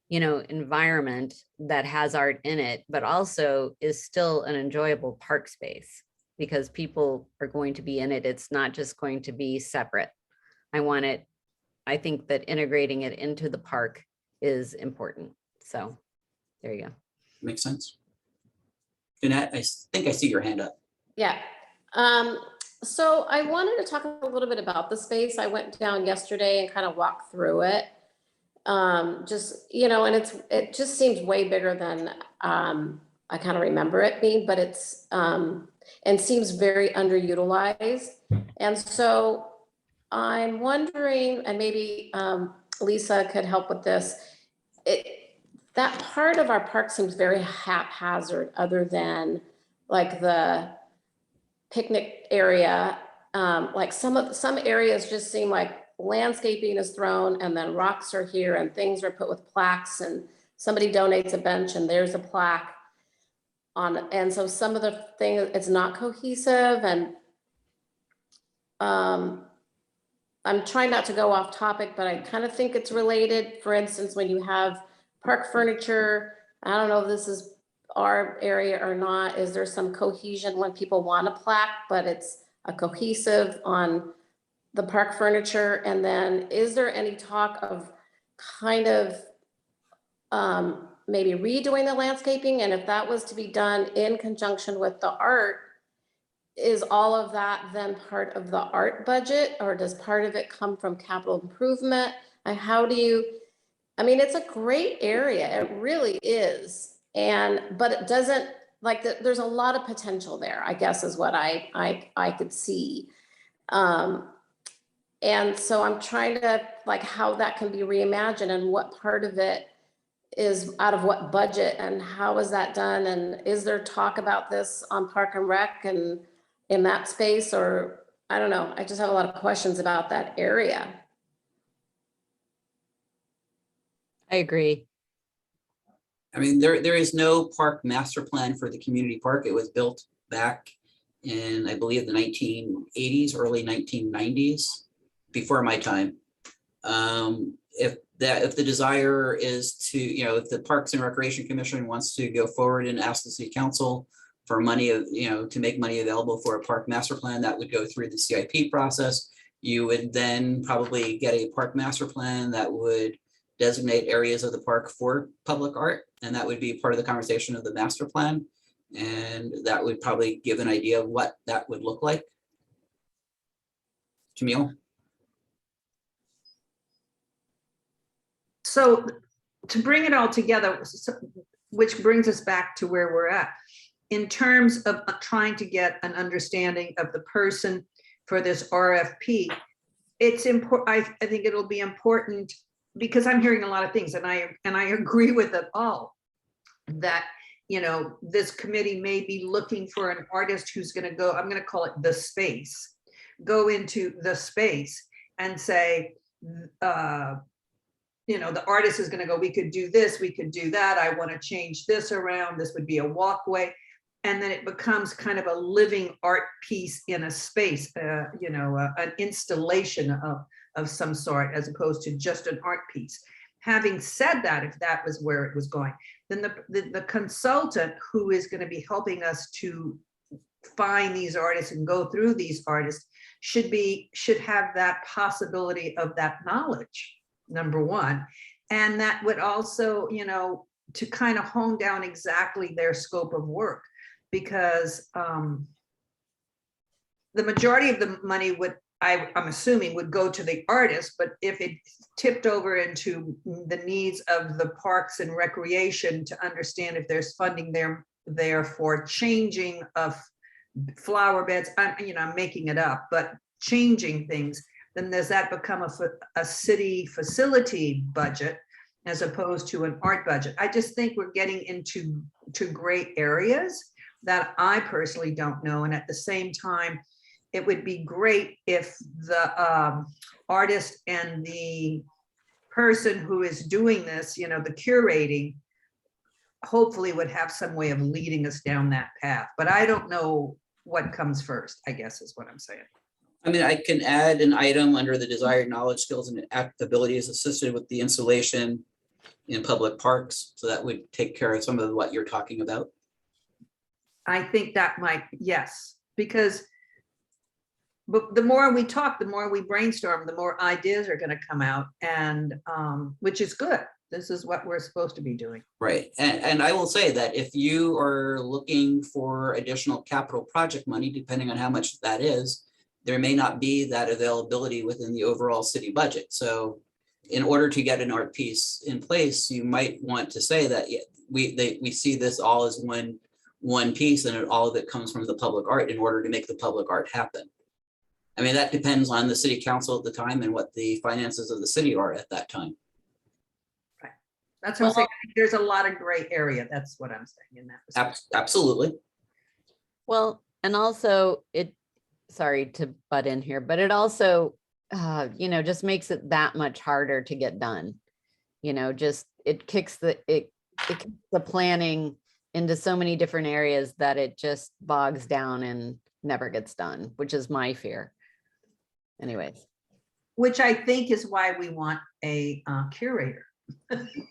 Speaker 7: environment that has art in it, but also is still an enjoyable park space because people are going to be in it. It's not just going to be separate. I think that integrating it into the park is important. So there you go.
Speaker 5: Makes sense. Jeanette, I think I see your hand up.
Speaker 2: Yeah. So I wanted to talk a little bit about the space. I went down yesterday and kind of walked through it. And it just seems way bigger than I kind of remember it being, but it's and seems very underutilized. And so I'm wondering, and maybe Lisa could help with this. That part of our park seems very haphazard, other than like the picnic area. Like some areas just seem like landscaping is thrown and then rocks are here and things are put with plaques, and somebody donates a bench and there's a plaque on it. And so some of the things, it's not cohesive, and I'm trying not to go off topic, but I kind of think it's related. For instance, when you have park furniture, I don't know if this is our area or not, is there some cohesion when people want a plaque, but it's a cohesive on the park furniture? And then is there any talk of kind of maybe redoing the landscaping? And if that was to be done in conjunction with the art, is all of that then part of the art budget, or does part of it come from capital improvement? And how do you, I mean, it's a great area, it really is. But it doesn't, like, there's a lot of potential there, I guess is what I could see. And so I'm trying to, like, how that can be reimagined and what part of it is out of what budget and how is that done? And is there talk about this on Park and Rec and in that space? Or I don't know, I just have a lot of questions about that area.
Speaker 7: I agree.
Speaker 5: I mean, there is no park master plan for the community park. It was built back in, I believe, the 1980s, early 1990s, before my time. If the desire is to, if the Parks and Recreation Commission wants to go forward and ask the city council for money, to make money available for a park master plan, that would go through the CIP process. You would then probably get a park master plan that would designate areas of the park for public art, and that would be part of the conversation of the master plan. And that would probably give an idea of what that would look like. Camille?
Speaker 9: So to bring it all together, which brings us back to where we're at, in terms of trying to get an understanding of the person for this RFP, it's important. I think it'll be important because I'm hearing a lot of things, and I agree with it all. That this committee may be looking for an artist who's going to go. I'm going to call it the space. Go into the space and say, the artist is going to go, we could do this, we could do that. I want to change this around. This would be a walkway. And then it becomes kind of a living art piece in a space, an installation of some sort, as opposed to just an art piece. Having said that, if that was where it was going, then the consultant who is going to be helping us to find these artists and go through these artists should have that possibility of that knowledge, number one. And that would also, to kind of hone down exactly their scope of work, because the majority of the money I'm assuming would go to the artist, but if it tipped over into the needs of the Parks and Recreation to understand if there's funding there for changing of flower beds, I'm making it up, but changing things, then does that become a city facility budget as opposed to an art budget? I just think we're getting into gray areas that I personally don't know. And at the same time, it would be great if the artist and the person who is doing this, the curating, hopefully would have some way of leading us down that path. But I don't know what comes first, I guess is what I'm saying.
Speaker 5: I mean, I can add an item under the desired knowledge, skills, and abilities assisted with the installation in public parks. So that would take care of some of what you're talking about.
Speaker 9: I think that might, yes, because but the more we talk, the more we brainstorm, the more ideas are going to come out, and which is good. This is what we're supposed to be doing.
Speaker 5: Right. And I will say that if you are looking for additional capital project money, depending on how much that is, there may not be that availability within the overall city budget. So in order to get an art piece in place, you might want to say that we see this all as one piece, and all of it comes from the public art in order to make the public art happen. I mean, that depends on the city council at the time and what the finances of the city are at that time.
Speaker 9: Right. That's what I'm saying. There's a lot of gray area. That's what I'm saying in that respect.
Speaker 5: Absolutely.
Speaker 7: Well, and also sorry to butt in here, but it also, just makes it that much harder to get done. It kicks the planning into so many different areas that it just bogs down and never gets done, which is my fear. Anyways.
Speaker 9: Which I think is why we want a curator.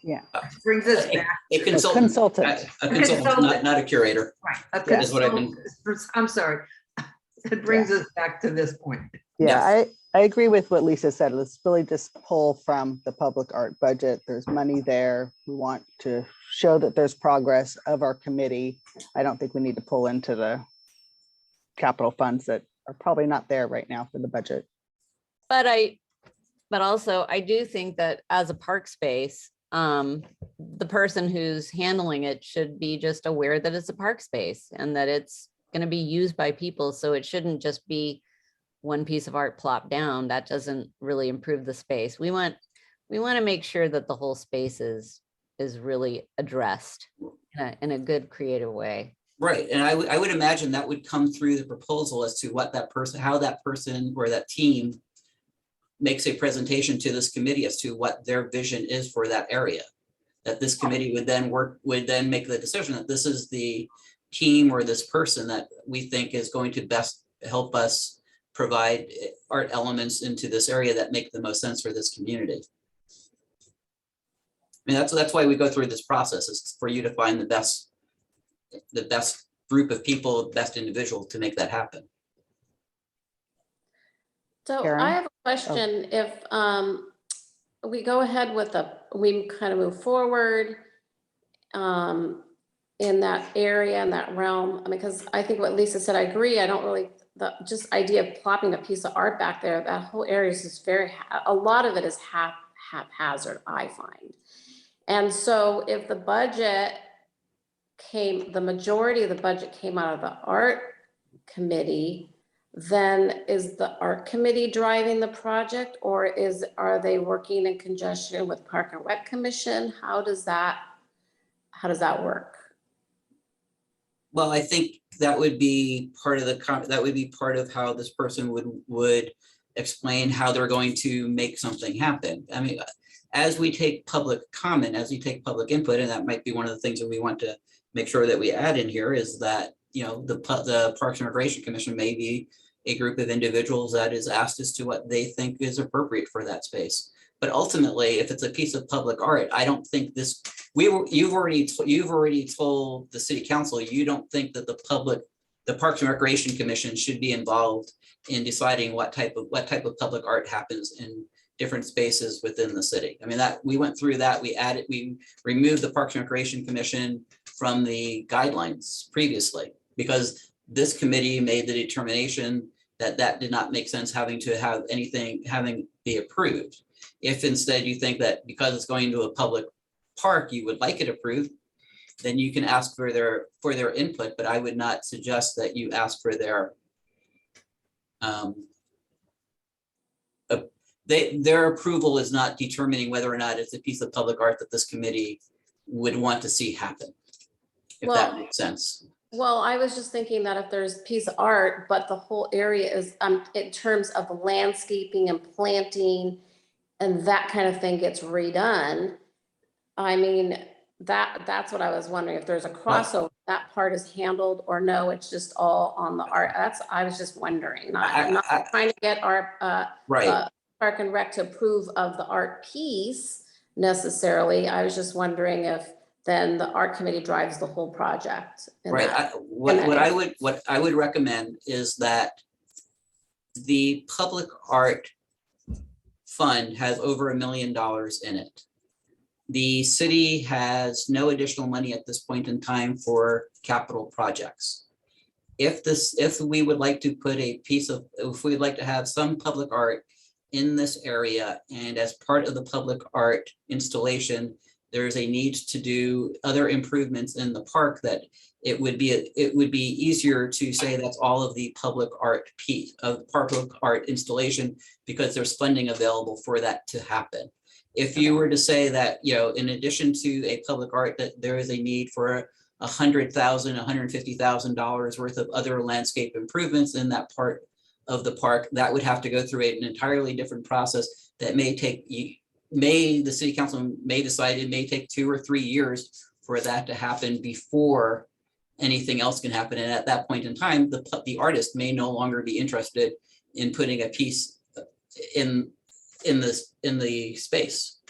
Speaker 1: Yeah.
Speaker 9: Brings us back.
Speaker 5: A consultant. A consultant, not a curator.
Speaker 9: Right.
Speaker 5: That is what I've been.
Speaker 9: I'm sorry. It brings us back to this point.
Speaker 1: Yeah, I agree with what Lisa said. Let's really just pull from the public art budget. There's money there. We want to show that there's progress of our committee. I don't think we need to pull into the capital funds that are probably not there right now for the budget.
Speaker 7: But also I do think that as a park space, the person who's handling it should be just aware that it's a park space and that it's going to be used by people. So it shouldn't just be one piece of art plopped down. That doesn't really improve the space. We want to make sure that the whole space is really addressed in a good creative way.
Speaker 5: Right, and I would imagine that would come through the proposal as to what that person, how that person or that team makes a presentation to this committee as to what their vision is for that area. That this committee would then make the decision that this is the team or this person that we think is going to best help us provide art elements into this area that make the most sense for this community. I mean, that's why we go through this process, is for you to find the best group of people, best individual to make that happen.
Speaker 2: So
Speaker 1: Karen?
Speaker 2: I have a question. If we go ahead with we kind of move forward in that area, in that realm, I mean, because I think what Lisa said, I agree. I don't really, the just idea of plopping a piece of art back there, that whole area is just a lot of it is haphazard, I find. And so if the budget the majority of the budget came out of the art committee, then is the art committee driving the project, or are they working in conjunction with Park and Rec Commission? How does that work?
Speaker 5: Well, I think that would be part of how this person would explain how they're going to make something happen. I mean, as we take public comment, as we take public input, and that might be one of the things that we want to make sure that we add in here, is that, you know, the Parks and Recreation Commission may be a group of individuals that is asked as to what they think is appropriate for that space. But ultimately, if it's a piece of public art, I don't think you've already told the city council, you don't think that the Parks and Recreation Commission should be involved in deciding what type of public art happens in different spaces within the city. I mean, that we went through that, we removed the Parks and Recreation Commission from the guidelines previously, because this committee made the determination that did not make sense having be approved. If instead you think that because it's going to a public park, you would like it approved, then you can ask for their input, but I would not suggest that you ask for their approval is not determining whether or not it's a piece of public art that this committee would want to see happen, if that makes sense.
Speaker 2: Well, I was just thinking that if there's a piece of art, but the whole area is, in terms of the landscaping and planting and that kind of thing gets redone, I mean, that's what I was wondering, if there's a crossover, that part is handled, or no, it's just all on the art. I was just wondering, not trying to get our Park and Rec to approve of the art piece necessarily. I was just wondering if then the art committee drives the whole project.
Speaker 5: Right. What I would recommend is that the public art fund has over $1 million in it. The city has no additional money at this point in time for capital projects. If we would like to put if we'd like to have some public art in this area, and as part of the public art installation, there's a need to do other improvements in the park, that it would be easier to say that's all of the public art piece of public art installation, because there's funding available for that to happen. If you were to say that, you know, in addition to a public art, that there is a need for $100,000, $150,000 worth of other landscape improvements in that part of the park, that would have to go through an entirely different process that the city council may decide it may take 2 or 3 years for that to happen before anything else can happen. And at that point in time, the artist may no longer be interested in putting a piece in the space.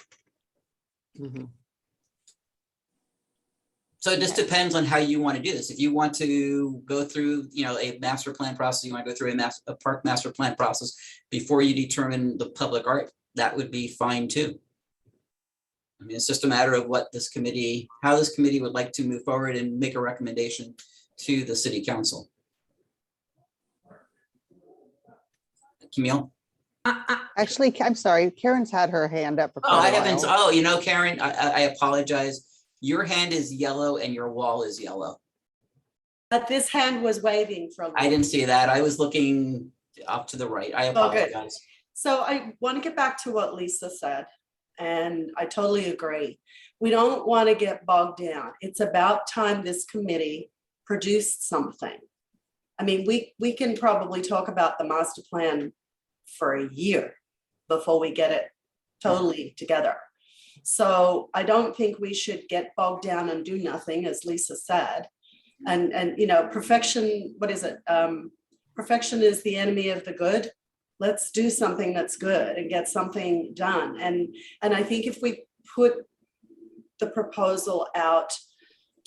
Speaker 7: Mm-hmm.
Speaker 5: So it just depends on how you want to do this. If you want to go through, you know, a master plan process, you want to go through a park master plan process before you determine the public art, that would be fine too. I mean, it's just a matter of how this committee would like to move forward and make a recommendation to the city council. Camille?
Speaker 1: Actually, I'm sorry, Karen's had her hand up for
Speaker 5: Oh, I
Speaker 1: quite a
Speaker 5: haven't,
Speaker 1: while.
Speaker 5: oh, Karen, I apologize. Your hand is yellow and your wall is yellow.
Speaker 3: But this hand was waving for a
Speaker 5: I
Speaker 3: little.
Speaker 5: didn't see that. I was looking up to the right. I
Speaker 3: Oh, good.
Speaker 5: apologize.
Speaker 3: So I want to get back to what Lisa said, and I totally agree. We don't want to get bogged down. It's about time this committee produced something. I mean, we can probably talk about the master plan for a year before we get it totally together. So I don't think we should get bogged down and do nothing, as Lisa said. And you know, perfection, what is it? Perfection is the enemy of the good. Let's do something that's good and get something done. And I think if we put the proposal out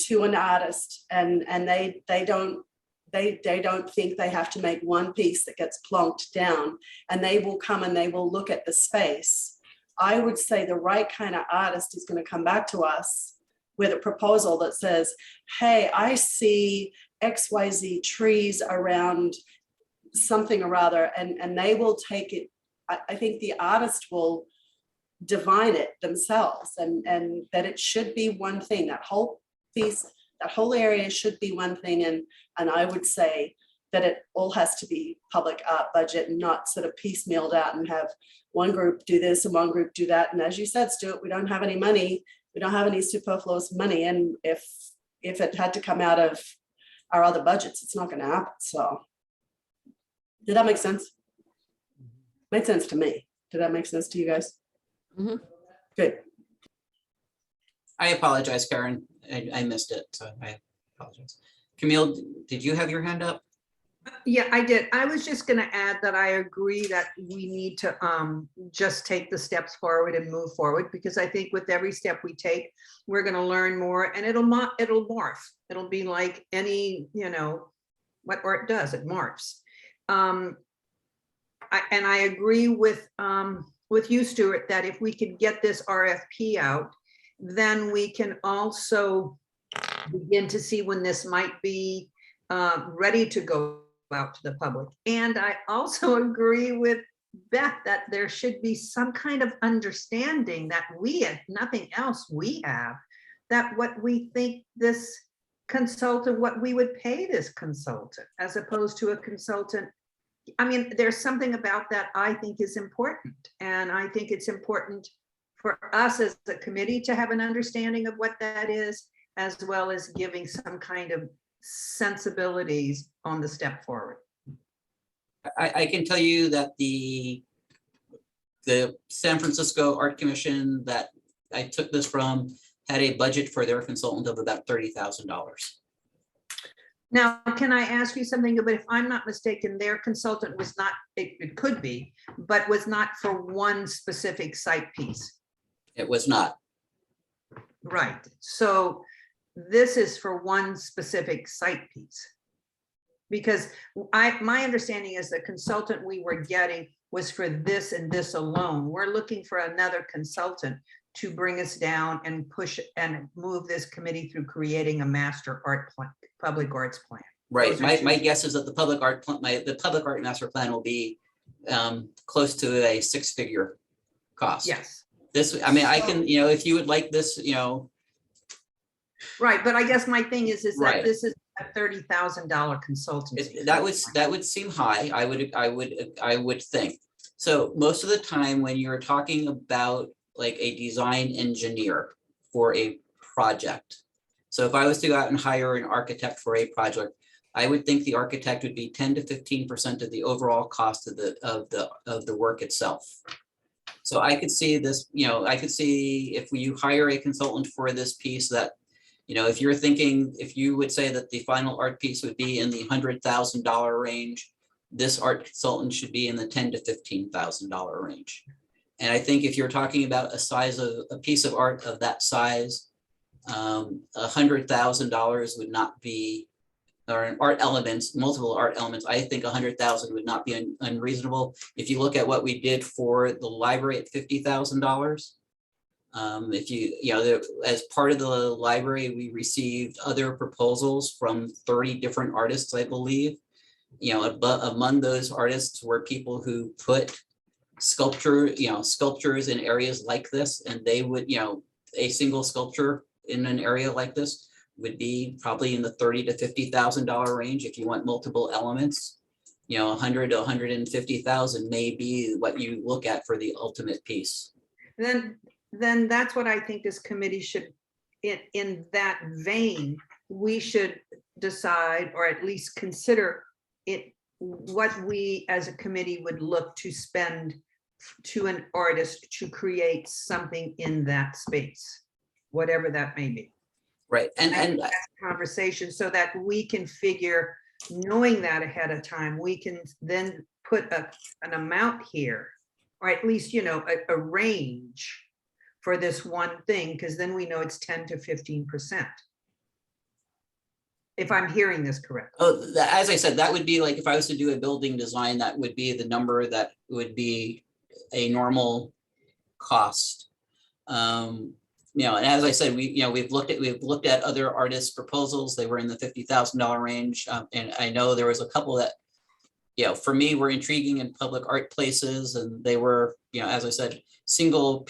Speaker 3: to an artist and they don't think they have to make one piece that gets plonked down, and they will come and they will look at the space, I would say the right kind of artist is going to come back to us with a proposal that says, hey, I see XYZ trees around something or other, and they will take it. I think the artist will divine it themselves, and that it should be one thing. That whole piece, that whole area should be one thing. And I would say that it all has to be public art budget and not sort of piecemealed out and have one group do this and one group do that. And as you said, Stuart, we don't have any money. We don't have any superfluous money. And if it had to come out of our other budgets, it's not going to happen. So did that make sense? Made sense to me. Did that make sense to you guys?
Speaker 7: Mhm.
Speaker 3: Good.
Speaker 5: I apologize, Karen. I missed it, so I apologize. Camille, did you have your hand up?
Speaker 9: Yeah, I did. I was just going to add that I agree that we need to just take the steps forward and move forward, because I think with every step we take, we're going to learn more, and it'll morph. It'll be like any, what art does, it morphs. And I agree with you, Stuart, that if we could get this RFP out, then we can also begin to see when this might be ready to go out to the public. And I also agree with Beth that there should be some kind of understanding that we, if nothing else, we have, that what we think this consultant, what we would pay this consultant, as opposed to a consultant. I mean, there's something about that I think is important. And I think it's important for us as a committee to have an understanding of what that is, as well as giving some kind of sensibilities on the step forward.
Speaker 5: I can tell you that the San Francisco Art Commission that I took this from had a budget for their consultant of about $30,000.
Speaker 9: Now, can I ask you something? But if I'm not mistaken, their consultant was not, it could be, but was not for one specific site piece.
Speaker 5: It was not.
Speaker 9: Right. So this is for one specific site piece. Because my understanding is the consultant we were getting was for this and this alone. We're looking for another consultant to bring us down and push and move this committee through creating a master art plan, public arts plan.
Speaker 5: Right. My guess is that the public art master plan will be close to a six-figure cost.
Speaker 9: Yes.
Speaker 5: This, I mean, I can, if you would like this,
Speaker 9: Right, but I guess my thing is
Speaker 5: Right.
Speaker 9: that this is a $30,000 consultancy.
Speaker 5: that would seem high. I would think. So most of the time when you're talking about like a design engineer for a project. So if I was to go out and hire an architect for a project, I would think the architect would be 10 to 15% of the overall cost of the work itself. So I could see this, I could see if you hire a consultant for this piece that, if you're thinking, if you would say that the final art piece would be in the $100,000 range, this art consultant should be in the $10,000 to $15,000 range. And I think if you're talking about a piece of art of that size, $100,000 would not be, or an art elements, multiple art elements, I think 100,000 would not be unreasonable. If you look at what we did for the library at $50,000, if as part of the library, we received other proposals from 30 different artists, I believe. among those artists were people who put sculptures in areas like this, and they would, a single sculpture in an area like this would be probably in the $30,000 to $50,000 range. If you want multiple elements, 100 to 150,000 may be what you look at for the ultimate piece.
Speaker 9: Then that's what I think this committee should, in that vein, we should decide, or at least consider it, what we as a committee would look to spend to an artist to create something in that space, whatever that may be.
Speaker 5: Right. And
Speaker 9: That's a conversation so that we can figure, knowing that ahead of time, we can then put an amount here, or at least, a range for this one thing, because then we know it's 10 to 15%. If I'm hearing this correctly.
Speaker 5: oh, as I said, that would be like if I was to do a building design, that would be the number that would be a normal cost. And as I said, we've looked at other artists' proposals. They were in the $50,000 range, and I know there was a couple that, for me, were intriguing in public art places, and they were, as I said, single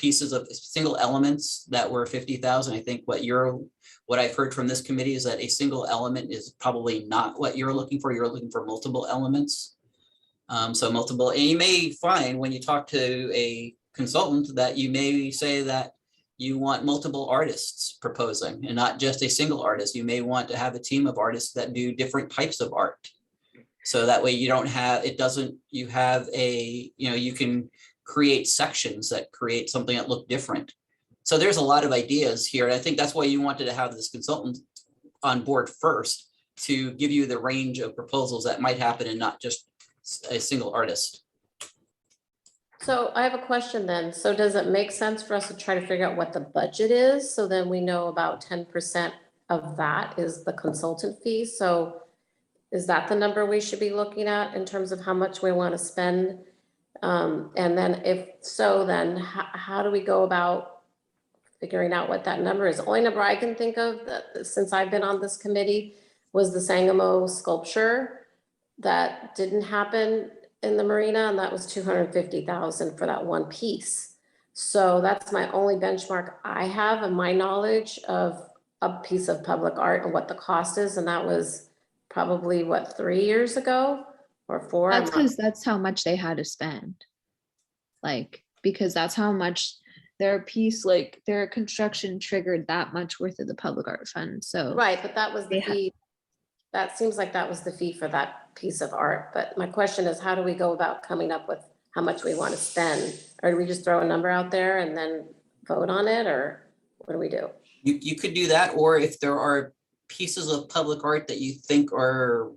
Speaker 5: elements that were 50,000. I think what I've heard from this committee is that a single element is probably not what you're looking for. You're looking for multiple elements. So multiple, and you may find when you talk to a consultant that you may say that you want multiple artists proposing and not just a single artist. You may want to have a team of artists that do different types of art. So that way you don't have, you have you can create sections that create something that look different. So there's a lot of ideas here. And I think that's why you wanted to have this consultant on board first, to give you the range of proposals that might happen and not just a single artist.
Speaker 2: So I have a question then. So does it make sense for us to try to figure out what the budget is? So then we know about 10% of that is the consultant fee. So is that the number we should be looking at in terms of how much we want to spend? And then if so, then how do we go about figuring out what that number is? The only number I can think of that, since I've been on this committee, was the Sangamo sculpture that didn't happen in the marina, and that was 250,000 for that one piece. So that's my only benchmark I have in my knowledge of a piece of public art and what the cost is, and that was probably what, 3 years ago or 4?
Speaker 4: That's because that's how much they had to spend. Because that's how much their piece, their construction triggered that much worth of the public art fund. So
Speaker 2: right, but that was the fee. That seems like that was the fee for that piece of art. But my question is, how do we go about coming up with how much we want to spend? Or do we just throw a number out there and then vote on it? Or what do we do?
Speaker 5: You could do that, or if there are pieces of public art that you think are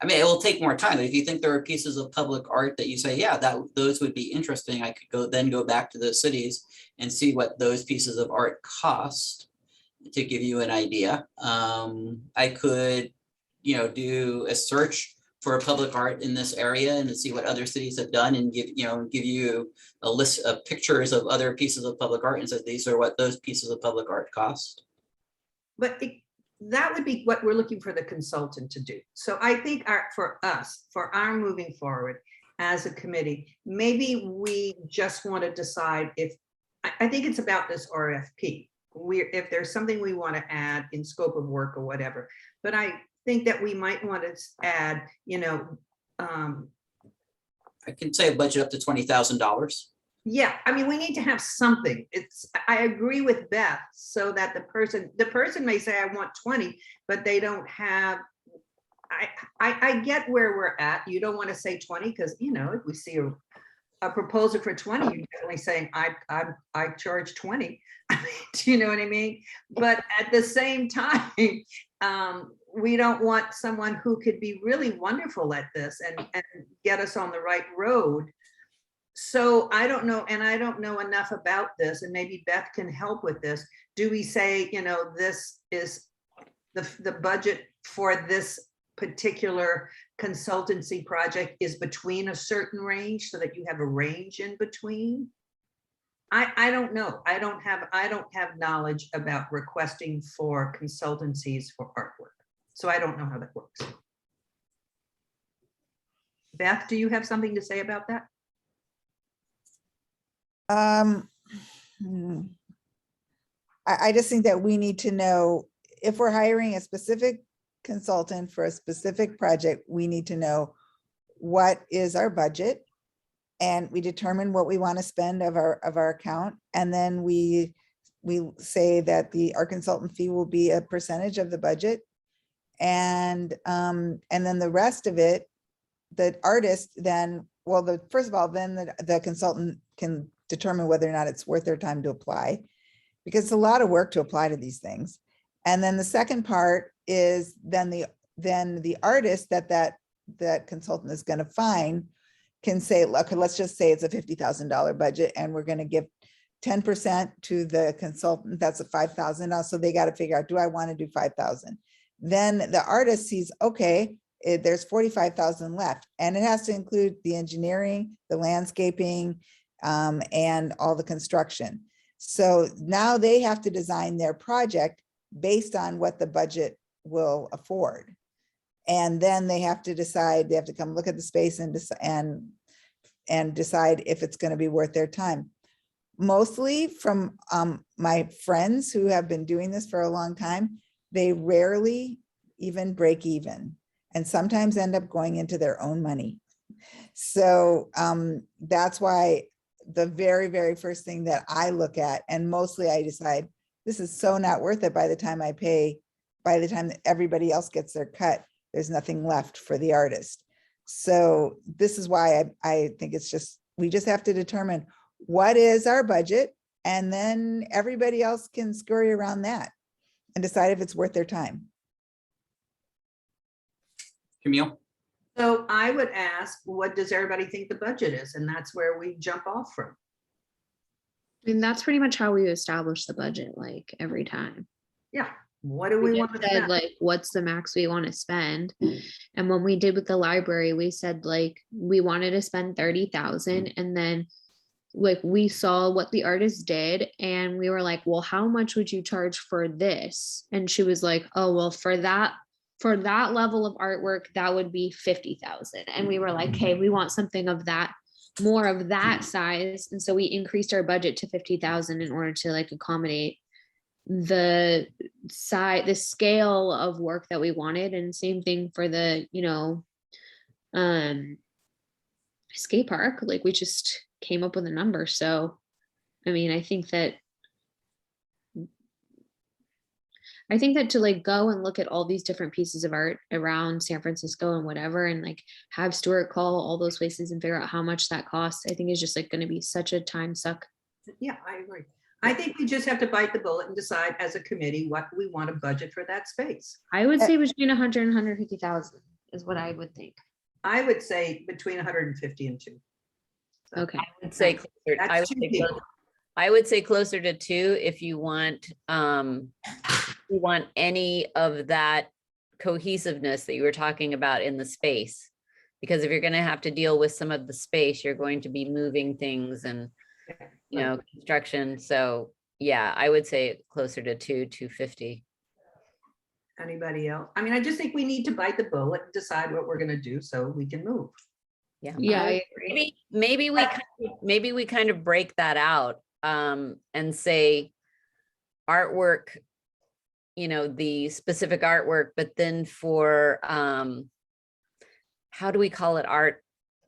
Speaker 5: it will take more time. If you think there are pieces of public art that you say, yeah, those would be interesting, I could go back to those cities and see what those pieces of art cost to give you an idea. I could, do a search for public art in this area and see what other cities have done, and give you a list of pictures of other pieces of public art and say, these are what those pieces of public art cost.
Speaker 9: But that would be what we're looking for the consultant to do. So I think for our moving forward as a committee, maybe we just want to decide I think it's about this RFP. If there's something we want to add in scope of work or whatever, but I think that we might want to add,
Speaker 5: I can say a budget up to $20,000.
Speaker 9: yeah, we need to have something. I agree with Beth, so that the person may say, I want 20, but they don't have, I get where we're at. You don't want to say 20 because, if we see a proposal for 20, you're definitely saying, I charge 20. Do you know what I mean? But at the same time, we don't want someone who could be really wonderful at this and get us on the right road. So I don't know, and I don't know enough about this, and maybe Beth can help with this. Do we say, this is the budget for this particular consultancy project is between a certain range, so that you have a range in between? I don't know. I don't have knowledge about requesting for consultancies for artwork. So I don't know how that works. Beth, do you have something to say about that?
Speaker 8: Hmm. I just think that we need to know if we're hiring a specific consultant for a specific project, we need to know what is our budget. And we determine what we want to spend of our account. And then we say that our consultant fee will be a percentage of the budget. And then the rest of it, the artist then, well, first of all, then the consultant can determine whether or not it's worth their time to apply, because it's a lot of work to apply to these things. And then the second part is then the artist that consultant is going to find can say, look, let's just say it's a $50,000 budget and we're going to give 10% to the consultant. That's a $5,000. So they got to figure out, do I want to do 5,000? Then the artist sees, okay, there's 45,000 left, and it has to include the engineering, the landscaping, and all the construction. So now they have to design their project based on what the budget will afford. And then they have to decide, they have to come look at the space and decide if it's going to be worth their time. Mostly from my friends who have been doing this for a long time, they rarely even break even, and sometimes end up going into their own money. So that's why the very, very first thing that I look at, and mostly I decide this is so not worth it by the time I pay, by the time that everybody else gets their cut, there's nothing left for the artist. So this is why I think it's just, we just have to determine what is our budget, and then everybody else can scurry around that and decide if it's worth their time.
Speaker 5: Camille?
Speaker 9: So I would ask, what does everybody think the budget is? And that's where we jump off from.
Speaker 4: I mean, that's pretty much how we establish the budget, like every time.
Speaker 9: Yeah, what do we
Speaker 4: We
Speaker 9: want
Speaker 4: just
Speaker 9: to
Speaker 4: said
Speaker 9: spend?
Speaker 4: like, what's the max we want to spend? And when we did with the library, we said like, we wanted to spend 30,000, and then like we saw what the artist did and we were like, well, how much would you charge for this? And she was like, oh, well, for that level of artwork, that would be 50,000. And we were like, hey, we want something of that, more of that size. And so we increased our budget to 50,000 in order to like accommodate the scale of work that we wanted. And same thing for the, skate park, like we just came up with a number. So, I mean, I think that to like go and look at all these different pieces of art around San Francisco and whatever, and like have Stuart call all those places and figure out how much that costs, I think is just like going to be such a time suck.
Speaker 9: Yeah, I agree. I think we just have to bite the bullet and decide as a committee what we want to budget for that space.
Speaker 4: I would say between 100 and 150,000 is what I would think.
Speaker 9: I would say between 150 and 2. So
Speaker 4: Okay.
Speaker 7: I would say closer,
Speaker 9: That's two people.
Speaker 7: I would say closer to 2 if you want any of that cohesiveness that you were talking about in the space. Because if you're going to have to deal with some of the space, you're going to be moving things and construction. So yeah, I would say closer to 250.
Speaker 9: Anybody else? I mean, I just think we need to bite the bullet and decide what we're going to do so we can move.
Speaker 7: Yeah.
Speaker 4: Yeah, I agree.
Speaker 7: Maybe we kind of break that out and say artwork, the specific artwork, but then for how do we call it? Art?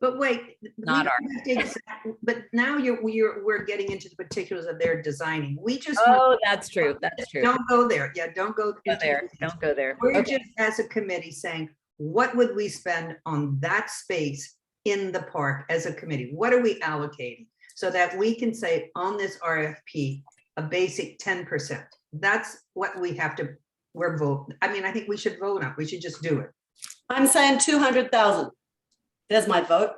Speaker 9: But wait,
Speaker 7: Not art.
Speaker 9: But now we're getting into the particulars of their designing. We just
Speaker 7: That's true. That's true.
Speaker 9: Don't go there. Yeah, don't go
Speaker 7: There. Don't go there.
Speaker 9: We're
Speaker 7: Okay.
Speaker 9: just as a committee saying, what would we spend on that space in the park as a committee? What are we allocating? So that we can say on this RFP, a basic 10%. That's what we have to, I think we should vote on. We should just do it.
Speaker 3: I'm saying 200,000. There's my vote.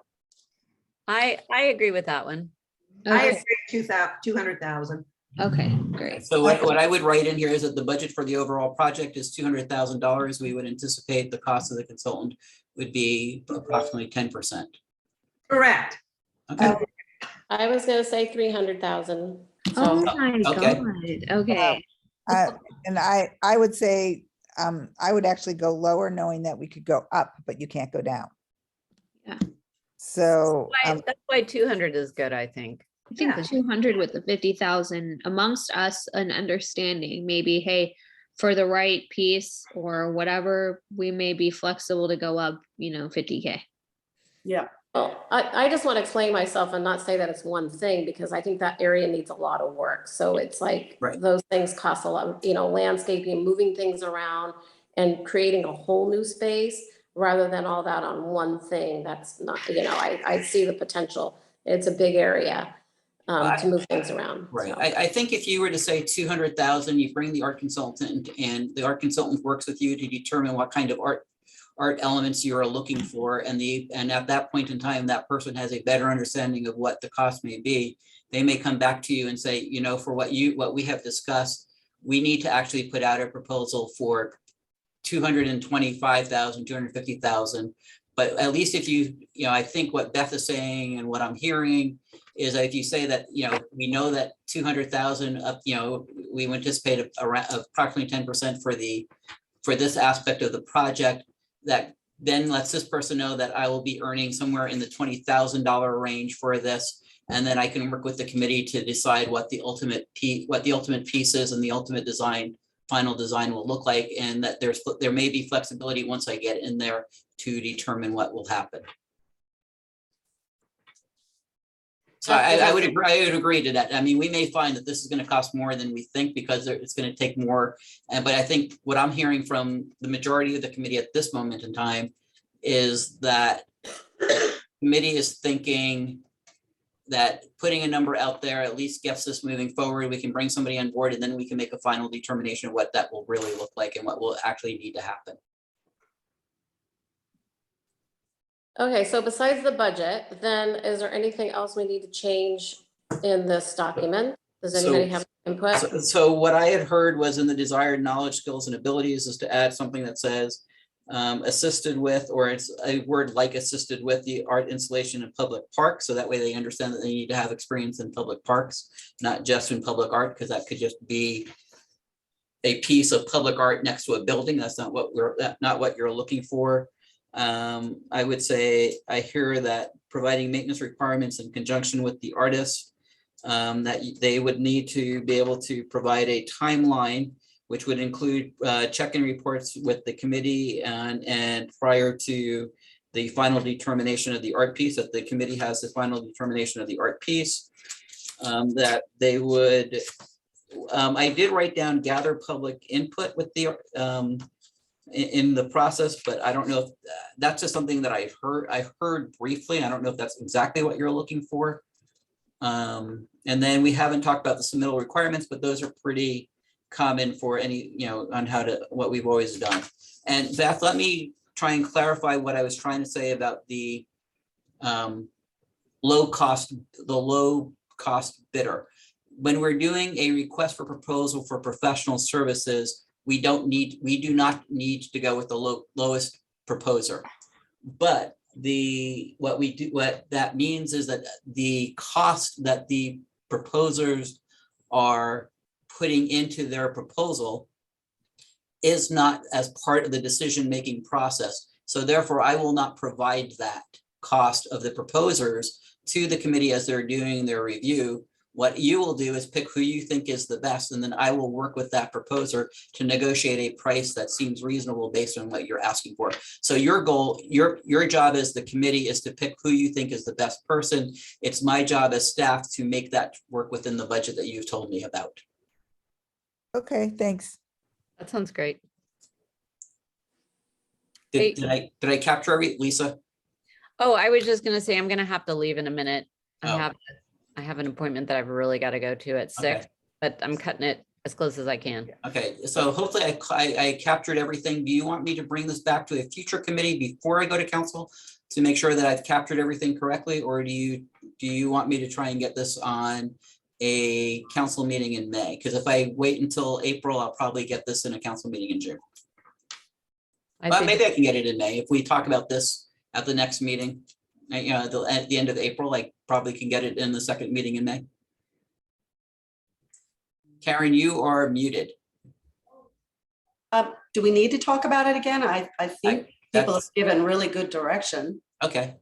Speaker 7: I agree with that one.
Speaker 9: I
Speaker 4: Okay.
Speaker 9: agree, 200,000.
Speaker 4: Okay, great.
Speaker 5: So what I would write in here is that the budget for the overall project is $200,000. We would anticipate the cost of the consultant would be approximately 10%.
Speaker 9: Correct.
Speaker 5: Okay.
Speaker 2: I was gonna say 300,000.
Speaker 4: Oh
Speaker 2: So
Speaker 4: my
Speaker 5: Okay.
Speaker 4: God. Okay.
Speaker 8: And I would say, I would actually go lower knowing that we could go up, but you can't go down. So,
Speaker 7: That's why 200 is good, I think.
Speaker 4: I think
Speaker 9: Yeah.
Speaker 4: 200 with the 50,000 amongst us, an understanding, maybe, hey, for the right piece or whatever, we may be flexible to go up, 50K.
Speaker 3: Yeah,
Speaker 2: Well, I just want to explain myself and not say that it's one thing, because I think that area needs a lot of work. So it's like,
Speaker 5: Right.
Speaker 2: those things cost a lot, landscaping, moving things around and creating a whole new space rather than all that on one thing. That's not, I see the potential. It's a big area to move things around.
Speaker 5: Right.
Speaker 2: So.
Speaker 5: I think if you were to say 200,000, you bring the art consultant and the art consultant works with you to determine what kind of art elements you are looking for, and at that point in time, that person has a better understanding of what the cost may be. They may come back to you and say, for what we have discussed, we need to actually put out a proposal for 225,000, 250,000. But at least if I think what Beth is saying and what I'm hearing is that if you say that, we know that 200,000 up, we anticipate around approximately 10% for this aspect of the project, that then lets this person know that I will be earning somewhere in the $20,000 range for this. And then I can work with the committee to decide what the ultimate piece is and the ultimate final design will look like, and that there may be flexibility once I get in there to determine what will happen. So I would agree to that. I mean, we may find that this is going to cost more than we think because it's going to take more. But I think what I'm hearing from the majority of the committee at this moment in time is that the committee is thinking that putting a number out there at least gets us moving forward. We can bring somebody on board and then we can make a final determination of what that will really look like and what will actually need to happen.
Speaker 2: Okay, so besides the budget, then is there anything else we need to change in this document? Does anybody have input?
Speaker 5: So what I had heard was in the desired knowledge, skills, and abilities is to add something that says assisted with, or it's a word like assisted with the art installation in public parks. So that way they understand that they need to have experience in public parks, not just in public art, because that could just be a piece of public art next to a building. That's not what you're looking for. I would say I hear that providing maintenance requirements in conjunction with the artist, that they would need to be able to provide a timeline, which would include check-in reports with the committee and prior to the final determination of the art piece, that the committee has the final determination of the art piece, that they would, I did write down gather public input with the in the process, but I don't know if that's just something that I heard briefly. I don't know if that's exactly what you're looking for. And then we haven't talked about the submittal requirements, but those are pretty common for any, on what we've always done. And Beth, let me try and clarify what I was trying to say about the low cost bidder. When we're doing a request for proposal for professional services, we do not need to go with the lowest proposer. But what that means is that the cost that the proposers are putting into their proposal is not as part of the decision-making process. So therefore, I will not provide that cost of the proposers to the committee as they're doing their review. What you will do is pick who you think is the best, and then I will work with that proposer to negotiate a price that seems reasonable based on what you're asking for. So your goal, your job as the committee is to pick who you think is the best person. It's my job as staff to make that work within the budget that you've told me about.
Speaker 8: okay, thanks.
Speaker 7: That sounds great.
Speaker 5: Did I capture Lisa?
Speaker 7: Oh, I was just gonna say, I'm gonna have to leave in a minute.
Speaker 5: Oh.
Speaker 7: I have an appointment that I've really got to go to at 6,
Speaker 5: Okay.
Speaker 7: but I'm cutting it as close as I can.
Speaker 5: Okay, so hopefully I captured everything. Do you want me to bring this back to a future committee before I go to council to make sure that I've captured everything correctly? Or do you want me to try and get this on a council meeting in May? Because if I wait until April, I'll probably get this in a council meeting in June. Well, maybe I can get it in May. If we talk about this at the next meeting, at the end of April, I probably can get it in the second meeting in May. Karen, you are muted.
Speaker 3: Do we need to talk about it again? I think people have given really good direction.
Speaker 5: Okay.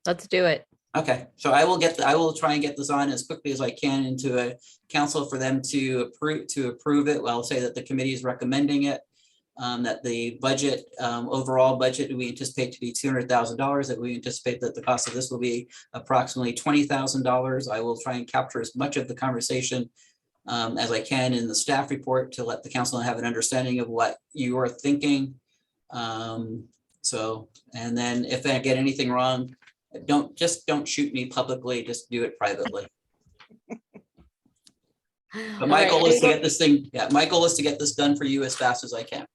Speaker 7: Let's do it.
Speaker 5: Okay, so I will try and get this on as quickly as I can into a council for them to approve it. Well, I'll say that the committee is recommending it. That the budget, overall budget, we anticipate to be $200,000, that we anticipate that the cost of this will be approximately $20,000. I will try and capture as much of the conversation as I can in the staff report to let the council have an understanding of what you are thinking. So, and then if I get anything wrong, don't shoot me publicly, just do it privately. But my goal is to get this thing, my goal is to get this done for you as fast as I can.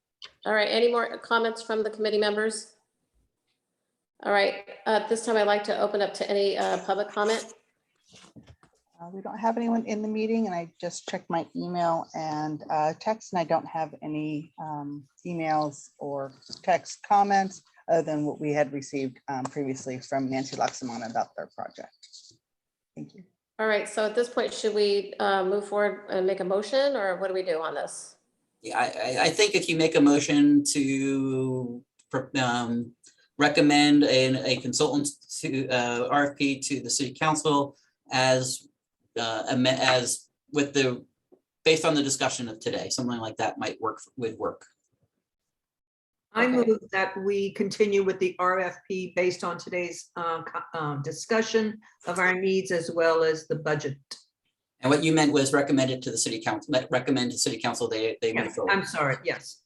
Speaker 2: All right, any more comments from the committee members? All right, at this time, I'd like to open up to any public comment.
Speaker 1: We don't have anyone in the meeting, and I just checked my email and text, and I don't have any emails or text comments other than what we had received previously from Nancy Laxamana about their project. Thank you.
Speaker 2: All right, so at this point, should we move forward and make a motion, or what do we do on this?
Speaker 5: Yeah, I think if you make a motion to recommend a consultant to RFP to the city council as with the, based on the discussion of today, something like that would work.
Speaker 9: I
Speaker 2: Okay.
Speaker 9: move that we continue with the RFP based on today's discussion of our needs as well as the budget.
Speaker 5: And what you meant was recommended to the city council, recommend to city council, they move
Speaker 9: Yes,
Speaker 5: forward.
Speaker 9: I'm sorry, yes.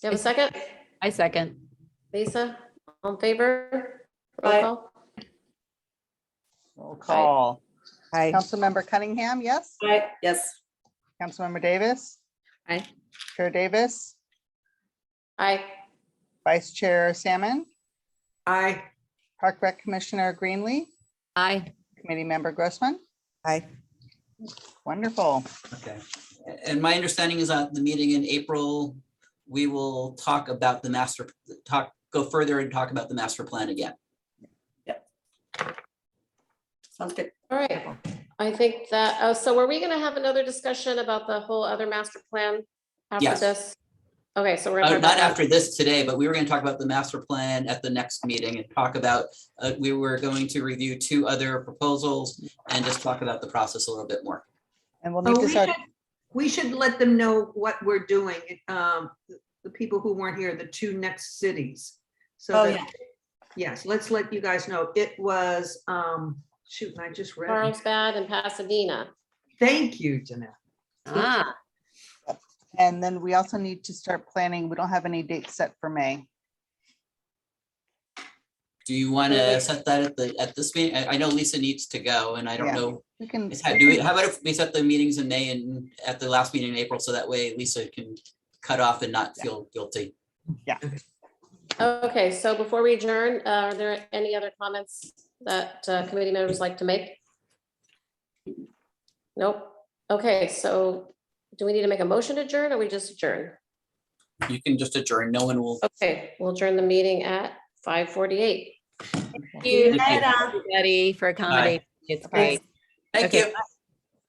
Speaker 2: Do you have a second?
Speaker 7: I second.
Speaker 2: Lisa, on favor? Roll
Speaker 3: Aye.
Speaker 2: call.
Speaker 1: Roll call.
Speaker 8: Hi.
Speaker 1: Councilmember Cunningham, yes.
Speaker 3: Right, yes.
Speaker 1: Councilmember Davis.
Speaker 7: Aye.
Speaker 1: Chair Davis.
Speaker 2: Aye.
Speaker 1: Vice Chair Salmon.
Speaker 9: Aye.
Speaker 1: Park Rec Commissioner Greenlee.
Speaker 7: Aye.
Speaker 1: Committee Member Grossman.
Speaker 8: Hi.
Speaker 1: Wonderful.
Speaker 5: Okay, and my understanding is that the meeting in April, we will talk about the go further and talk about the master plan again.
Speaker 3: Sounds good.
Speaker 2: All right, I think that, so were we gonna have another discussion about the whole other master plan after
Speaker 5: Yes.
Speaker 2: this? Okay, so we're gonna. talk
Speaker 5: Not
Speaker 2: about that.
Speaker 5: after this today, but we were going to talk about the master plan at the next meeting and talk about, we were going to review 2 other proposals and just talk about the process a little bit more.
Speaker 1: And we'll need
Speaker 9: Oh,
Speaker 1: to start.
Speaker 9: we should let them know what we're doing. The people who weren't here, the 2 next cities. So
Speaker 3: Oh,
Speaker 9: that-
Speaker 3: yeah.
Speaker 9: yes, let's let you guys know. It was, shoot, I just read. it.
Speaker 2: Carlsbad and Pasadena.
Speaker 9: Thank you, Jeanette.
Speaker 7: Ah,
Speaker 1: And then we also need to start planning. We don't have any dates set for May.
Speaker 5: Do you want to set that at this meeting? I know Lisa needs to go and I don't
Speaker 1: Yeah.
Speaker 5: know.
Speaker 1: We can.
Speaker 5: How about if we set the meetings in May and at the last meeting in April, so that way Lisa can cut off and not feel guilty.
Speaker 2: Okay, so before we adjourn, are there any other comments that committee members like to make? Nope. Okay, so do we need to make a motion to adjourn or we just adjourn?
Speaker 5: You can just adjourn. No one will.
Speaker 2: Okay, we'll adjourn the meeting at 5:48.
Speaker 7: thank you,
Speaker 5: Thank you.
Speaker 7: everybody, for accommodating. It's
Speaker 2: Bye.
Speaker 7: great.
Speaker 5: Thank
Speaker 7: Okay.
Speaker 5: you.